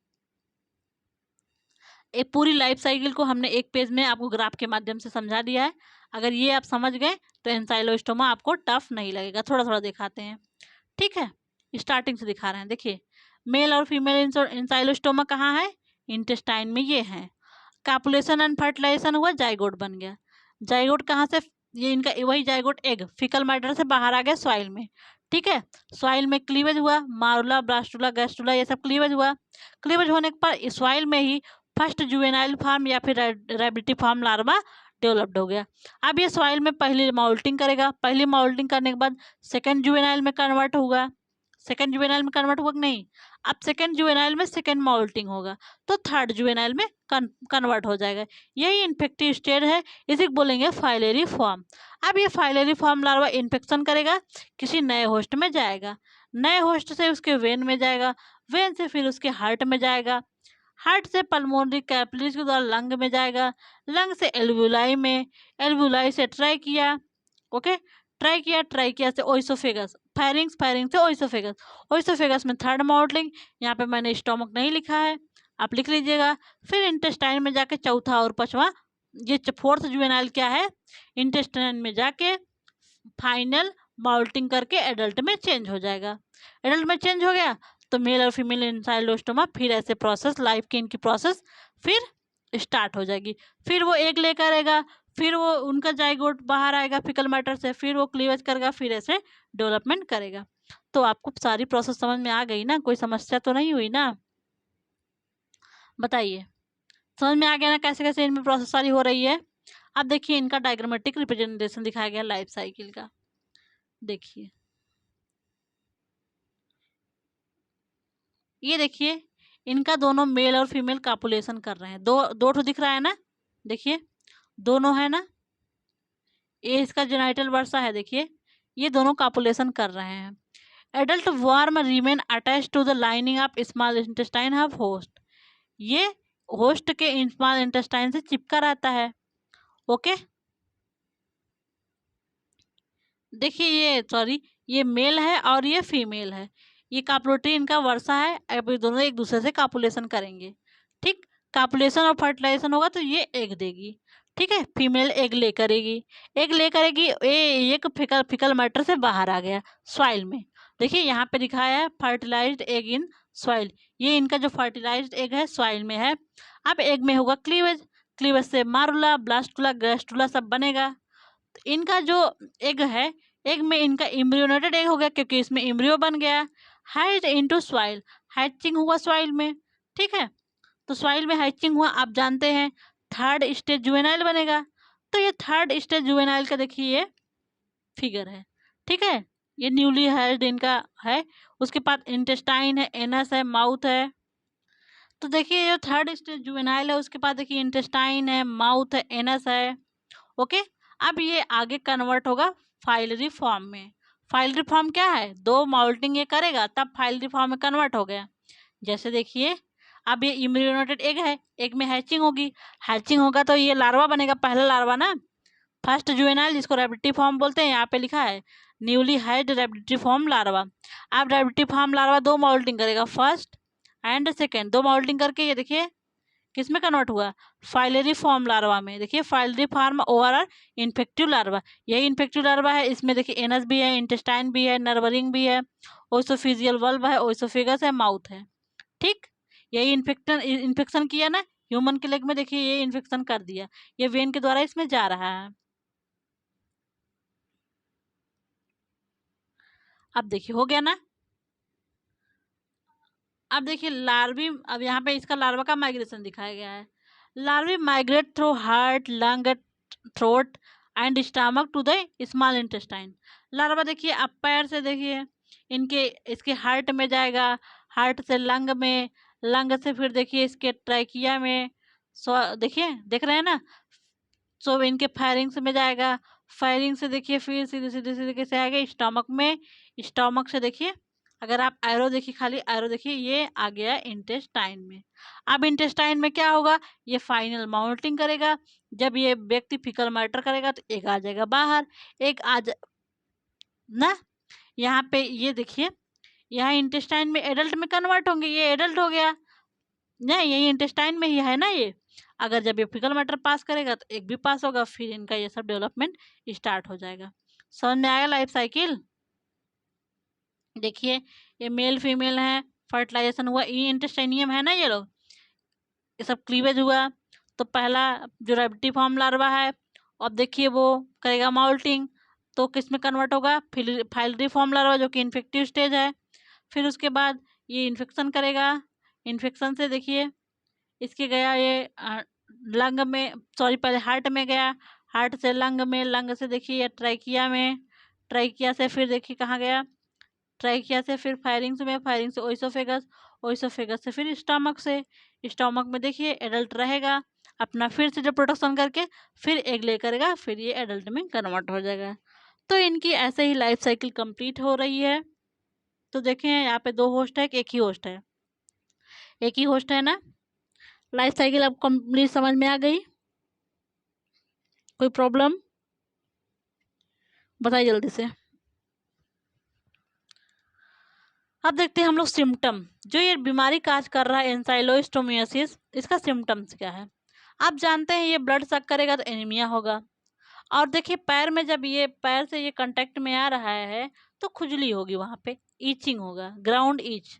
एक पूरी लाइफ साइकिल को हमने एक पेज में आपको ग्राफ के माध्यम से समझा दिया है। अगर ये आप समझ गए तो एंसाइलोस्टोमा आपको टफ नहीं लगेगा। थोड़ा थोड़ा दिखाते हैं, ठीक है, स्टार्टिंग से दिखा रहे हैं। देखिए, मेल और फीमेल एंसाइलोस्टोमा कहाँ है, इंटेस्टाइन में ये है। कापुलेशन एंड फर्टिलाइजेशन हुआ, जाइगोट बन गया। जाइगोट कहाँ से, ये इनका वही जाइगोट एग फिकल मैटर से बाहर आ गया सॉइल में, ठीक है, सॉइल में क्लीवेज हुआ, मारुला, ब्लास्टुला, गैस्टुला, ये सब क्लीवेज हुआ। क्लीवेज होने के बाद सॉइल में ही फर्स्ट जुवेनाइल फार्म या फिर रैबिटी फार्म लार्वा डेवलप्ड हो गया। अब ये सॉइल में पहली माउल्टिंग करेगा, पहली माउल्टिंग करने के बाद सेकेंड जुवेनाइल में कन्वर्ट होगा, सेकेंड जुवेनाइल में कन्वर्ट हुआ कि नहीं, अब सेकेंड जुवेनाइल में सेकेंड माउल्टिंग होगा तो थर्ड जुवेनाइल में कन्वर्ट हो जाएगा। यही इन्फेक्टिव स्टेज है, इसे बोलेंगे फाइलेरी फॉर्म। अब ये फाइलेरी फॉर्म लार्वा इन्फेक्शन करेगा, किसी नए होस्ट में जाएगा, नए होस्ट से उसके वेन में जाएगा, वेन से फिर उसके हार्ट में जाएगा, हार्ट से पल्मोनरी कैपिलरीज के द्वारा लंग में जाएगा, लंग से एल्वुलाई में, एल्वुलाई से ट्राइकिया, ओके, ट्राइकिया, ट्राइकिया से ओइसोफेगस, फायरिंग्स, फायरिंग से ओइसोफेगस, ओइसोफेगस में थर्ड मॉडलिंग, यहाँ पे मैंने स्टोमक नहीं लिखा है, आप लिख लीजिएगा। फिर इंटेस्टाइन में जाके चौथा और पांचवा, ये फोर्थ जुवेनाइल क्या है, इंटेस्टाइन में जाके फाइनल माउल्टिंग करके एडल्ट में चेंज हो जाएगा। एडल्ट में चेंज हो गया तो मेल और फीमेल एंसाइलोस्टोमा, फिर ऐसे प्रोसेस, लाइफ की इनकी प्रोसेस फिर स्टार्ट हो जाएगी। फिर वो एग लेकर आएगा, फिर वो उनका जाइगोट बाहर आएगा फिकल मैटर से, फिर वो क्लीवेज करेगा, फिर ऐसे डेवलपमेंट करेगा। तो आपको सारी प्रोसेस समझ में आ गई ना, कोई समस्या तो नहीं हुई ना, बताइए, समझ में आ गया ना कैसे कैसे इनमें प्रोसेस सारी हो रही है। अब देखिए इनका डायग्रामेटिक रिप्रेजेंटेशन दिखाया गया लाइफ साइकिल का। देखिए, ये देखिए, इनका दोनों मेल और फीमेल कॉपुलेशन कर रहे हैं, दो दो ठो दिख रहा है ना, देखिए दोनों है ना, ये इसका जेनाइटल वर्सा है, देखिए ये दोनों कॉपुलेशन कर रहे हैं। Adult worm remain attach to the lining of small intestine of host, ये होस्ट के स्मॉल इंटेस्टाइन से चिपका रहता है। ओके, देखिए ये सॉरी, ये मेल है और ये फीमेल है, ये कापुलेटरी इनका वर्षा है। अब ये दोनों एक दूसरे से कापुलेशन करेंगे, ठीक, कापुलेशन और फर्टिलाइजेशन होगा तो ये एग देगी, ठीक है, फीमेल एग ले करेगी, एग ले करेगी, एक फिकल फिकल मैटर से बाहर आ गया सॉइल में। देखिए यहाँ पे दिखाया है फर्टिलाइज्ड एग इन सॉइल, ये इनका जो फर्टिलाइज्ड एग है सॉइल में है। अब एग में होगा क्लीवेज, क्लीवेज से मारुला, ब्लास्टुला, गैस्टुला सब बनेगा। इनका जो एग है, एग में इनका इम्ब्रियोनेटेड एग हो गया क्योंकि इसमें इम्ब्रियो बन गया। हैच्ड इनटू सॉइल, हैचिंग हुआ सॉइल में, ठीक है, तो सॉइल में हैचिंग हुआ, आप जानते हैं थर्ड स्टेज जुवेनाइल बनेगा। तो ये थर्ड स्टेज जुवेनाइल का देखिए ये फिगर है, ठीक है, ये न्यूली हैच्ड इनका है। उसके बाद इंटेस्टाइन है, एनस है, माउथ है। तो देखिए ये थर्ड स्टेज जुवेनाइल है, उसके बाद देखिए इंटेस्टाइन है, माउथ है, एनस है। ओके, अब ये आगे कन्वर्ट होगा फाइलरी फॉर्म में। फाइलरी फॉर्म क्या है, दो माउल्टिंग ये करेगा तब फाइलरी फॉर्म में कन्वर्ट हो गया। जैसे देखिए अब ये इम्ब्रियोनेटेड एग है, एग में हैचिंग होगी, हैचिंग होगा तो ये लार्वा बनेगा, पहला लार्वा ना, फर्स्ट जुवेनाइल, जिसको रैबिडिटी फॉर्म बोलते हैं, यहाँ पे लिखा है न्यूली हैच्ड रैबिडिटी फॉर्म लार्वा। अब रैबिडिटी फॉर्म लार्वा दो माउल्टिंग करेगा, फर्स्ट एंड सेकेंड, दो माउल्टिंग करके ये देखिए किस में कन्वर्ट हुआ, फाइलरी फॉर्म लार्वा में। देखिए फाइलरी फॉर्म ओवरऑल इन्फेक्टिव लार्वा, यही इन्फेक्टिव लार्वा है। इसमें देखिए एनस भी है, इंटेस्टाइन भी है, नर्वरिंग भी है, ओसोफिजियल वल्व है, ओसोफिगस है, माउथ है, ठीक, यही इन्फेक्शन किया ना ह्यूमन के लेग में, देखिए ये इन्फेक्शन कर दिया, ये वेन के द्वारा इसमें जा रहा है। अब देखिए हो गया ना। अब देखिए लार्वी, अब यहाँ पे इसका लार्वा का माइग्रेशन दिखाया गया है। Larvae migrate through heart, lung, throat and stomach to the small intestine. Larva देखिए अब पैर से देखिए इनके इसके हार्ट में जाएगा, हार्ट से लंग में, लंग से फिर देखिए इसके ट्रैकिया में, देखिए देख रहे हैं ना, सो इनके फायरिंग्स में जाएगा, फायरिंग से देखिए फिर सीधे सीधे सीधे कैसे आएगा स्टमक में, स्टमक से देखिए अगर आप एरो देखिए, खाली एरो देखिए, ये आ गया इंटेस्टाइन में। अब इंटेस्टाइन में क्या होगा, ये फाइनल माउल्टिंग करेगा, जब ये व्यक्ति फिकल मैटर करेगा तो एक आ जाएगा बाहर, एक आ जा ना, यहाँ पे ये देखिए, यहाँ इंटेस्टाइन में एडल्ट में कन्वर्ट होंगे, ये एडल्ट हो गया ना, यही इंटेस्टाइन में ही है ना ये। अगर जब ये फिकल मैटर पास करेगा तो एक भी पास होगा, फिर इनका ये सब डेवलपमेंट स्टार्ट हो जाएगा। समझ में आएगा लाइफ साइकिल। देखिए ये मेल फीमेल है, फर्टिलाइजेशन हुआ, ये इंटेस्टाइनियम है ना, ये लोग, ये सब क्लीवेज हुआ। तो पहला जो रैबिडिटी फॉर्म लार्वा है, अब देखिए वो करेगा माउल्टिंग, तो किस में कन्वर्ट होगा, फाइलरी फॉर्म लार्वा जो कि इन्फेक्टिव स्टेज है। फिर उसके बाद ये इन्फेक्शन करेगा, इन्फेक्शन से देखिए इसके गया ये लंग में, सॉरी पहले हार्ट में गया, हार्ट से लंग में, लंग से देखिए ये ट्राइकिया में, ट्राइकिया से फिर देखिए कहाँ गया, ट्राइकिया से फिर फायरिंग्स में, फायरिंग से ओइसोफेगस, ओइसोफेगस से फिर स्टमक से, स्टमक में देखिए एडल्ट रहेगा, अपना फिर से जो प्रोडक्शन करके फिर एग ले करेगा, फिर ये एडल्ट में कन्वर्ट हो जाएगा। तो इनकी ऐसे ही लाइफ साइकिल कंप्लीट हो रही है। तो देखें यहाँ पे दो होस्ट है कि एक ही होस्ट है, एक ही होस्ट है ना। लाइफ साइकिल अब कंप्लीट समझ में आ गई, कोई प्रॉब्लम बताइए जल्दी से। अब देखते हैं हम लोग सिम्टम, जो ये बीमारी काज कर रहा है एंसाइलोस्टोमियोसिस, इसका सिम्टम्स क्या है। आप जानते हैं ये ब्लड सक करेगा तो एनीमिया होगा, और देखिए पैर में जब ये पैर से ये कांटेक्ट में आ रहा है तो खुजली होगी, वहाँ पे ईचिंग होगा, ग्राउंड ईच,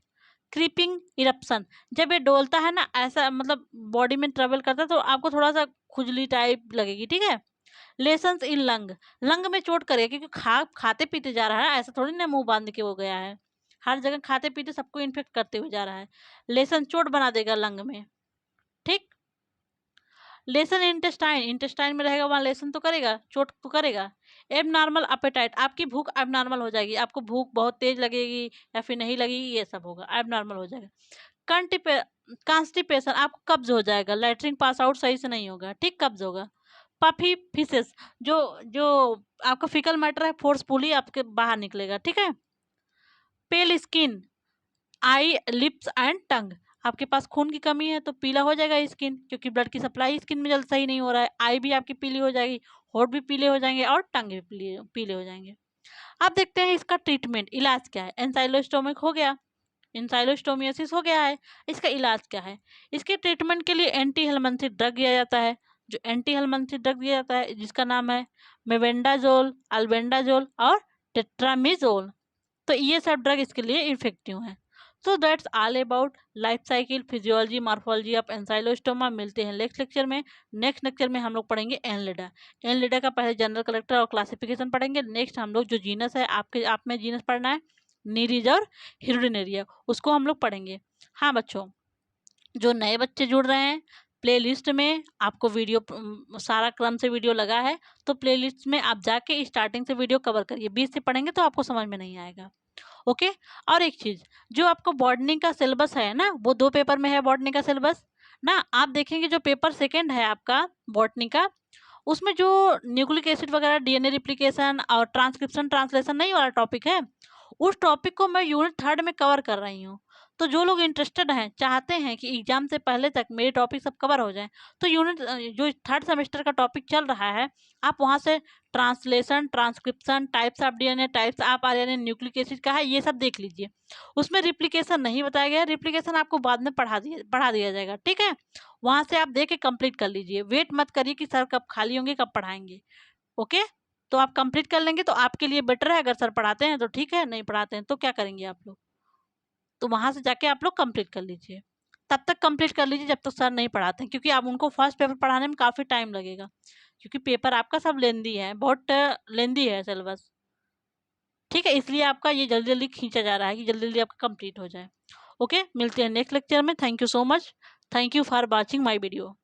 क्रीपिंग इरप्शन, जब ये डोलता है ना ऐसा, मतलब बॉडी में ट्रेवल करता है तो आपको थोड़ा सा खुजली टाइप लगेगी, ठीक है। लेसन्स इन लंग, लंग में चोट करेगा क्योंकि खाते पीते जा रहा है, ऐसा थोड़ी ना मुंह बांध के वो गया है, हर जगह खाते पीते सबको इन्फेक्ट करते हुए जा रहा है, लेसन चोट बना देगा लंग में, ठीक। लेसन इंटेस्टाइन, इंटेस्टाइन में रहेगा, वहाँ लेसन तो करेगा, चोट तो करेगा। एब नॉर्मल अपेटाइट, आपकी भूख अब नॉर्मल हो जाएगी, आपको भूख बहुत तेज लगेगी या फिर नहीं लगेगी, ये सब होगा, अब नॉर्मल हो जाएगा। कॉन्स्टिपेशन, आपको कब्ज हो जाएगा, लैट्रिन पास आउट सही से नहीं होगा, ठीक, कब्ज होगा। पफी फिसेस, जो जो आपका फिकल मैटर है फोर्सफुली आपके बाहर निकलेगा, ठीक है। पेल skin, I, lips and tongue. आपके पास खून की कमी है तो पीला हो जाएगा स्किन, क्योंकि ब्लड की सप्लाई स्किन में जल्द सही नहीं हो रहा है। आई भी आपकी पीली हो जाएगी, होठ भी पीले हो जाएंगे और टंग भी पीले पीले हो जाएंगे। अब देखते हैं इसका ट्रीटमेंट, इलाज क्या है। एंसाइलोस्टोमिक हो गया, इंसाइलोस्टोमियोसिस हो गया है, इसका इलाज क्या है। इसके ट्रीटमेंट के लिए एंटी हेलमिंथिक ड्रग दिया जाता है। जो एंटी हेलमिंथिक ड्रग दिया जाता है जिसका नाम है मेबेंडाजोल, अल्बेंडाजोल और टेट्रामिजोल। तो ये सब ड्रग इसके लिए इफेक्टिव हैं। So that's all about life cycle, physiology, morphology of Ancylostoma. मिलते हैं नेक्स्ट लेक्चर में। नेक्स्ट लेक्चर में हम लोग पढ़ेंगे एनलिडा। एनलिडा का पहले जनरल करेक्टर और क्लासिफिकेशन पढ़ेंगे। नेक्स्ट हम लोग जो जीनस है, आप में जीनस पढ़ना है नीरीज और हिरुडिनेरिया, उसको हम लोग पढ़ेंगे। हाँ बच्चों, जो नए बच्चे जुड़ रहे हैं, प्लेलिस्ट में आपको वीडियो सारा क्रम से वीडियो लगा है, तो प्लेलिस्ट में आप जाके स्टार्टिंग से वीडियो कवर करिए। 20 से पढ़ेंगे तो आपको समझ में नहीं आएगा। ओके। और एक चीज़, जो आपको बॉटनी का सिलेबस है ना, वो 2 पेपर में है बॉटनी का सिलेबस ना। आप देखेंगे जो पेपर सेकेंड है आपका बॉटनी का, उसमें जो न्यूक्लिक एसिड वगैरह, डीएनए रिप्लिकेशन और ट्रांसक्रिप्शन ट्रांसलेशन नहीं वाला टॉपिक है, उस टॉपिक को मैं यूनिट 3 में कवर कर रही हूँ। तो जो लोग इंटरेस्टेड हैं, चाहते हैं कि एग्जाम से पहले तक मेरे टॉपिक सब कवर हो जाएं, तो यूनिट जो 3rd सेमेस्टर का टॉपिक चल रहा है, आप वहाँ से translation, transcription, types of DNA, types of RNA, nucleic acid का है, ये सब देख लीजिए। उसमें रिप्लिकेशन नहीं बताया गया, रिप्लिकेशन आपको बाद में पढ़ा दिया जाएगा, ठीक है। वहाँ से आप देख के कंप्लीट कर लीजिए। वेट मत करिए कि सर कब खाली होंगे, कब पढ़ाएंगे। ओके, तो आप कंप्लीट कर लेंगे तो आपके लिए बेटर है। अगर सर पढ़ाते हैं तो ठीक है, नहीं पढ़ाते हैं तो क्या करेंगे आप लोग, तो वहाँ से जाके आप लोग कंप्लीट कर लीजिए। तब तक कंप्लीट कर लीजिए जब तक सर नहीं पढ़ाते हैं, क्योंकि आप उनको फर्स्ट पेपर पढ़ाने में काफ़ी टाइम लगेगा, क्योंकि पेपर आपका सब लेंदी है, बहुत लेंदी है सिलेबस, ठीक है। इसलिए आपका ये जल्दी जल्दी खींचा जा रहा है कि जल्दी जल्दी आपका कंप्लीट हो जाए। ओके, मिलते हैं नेक्स्ट लेक्चर में। Thank you so much. Thank you for watching my video.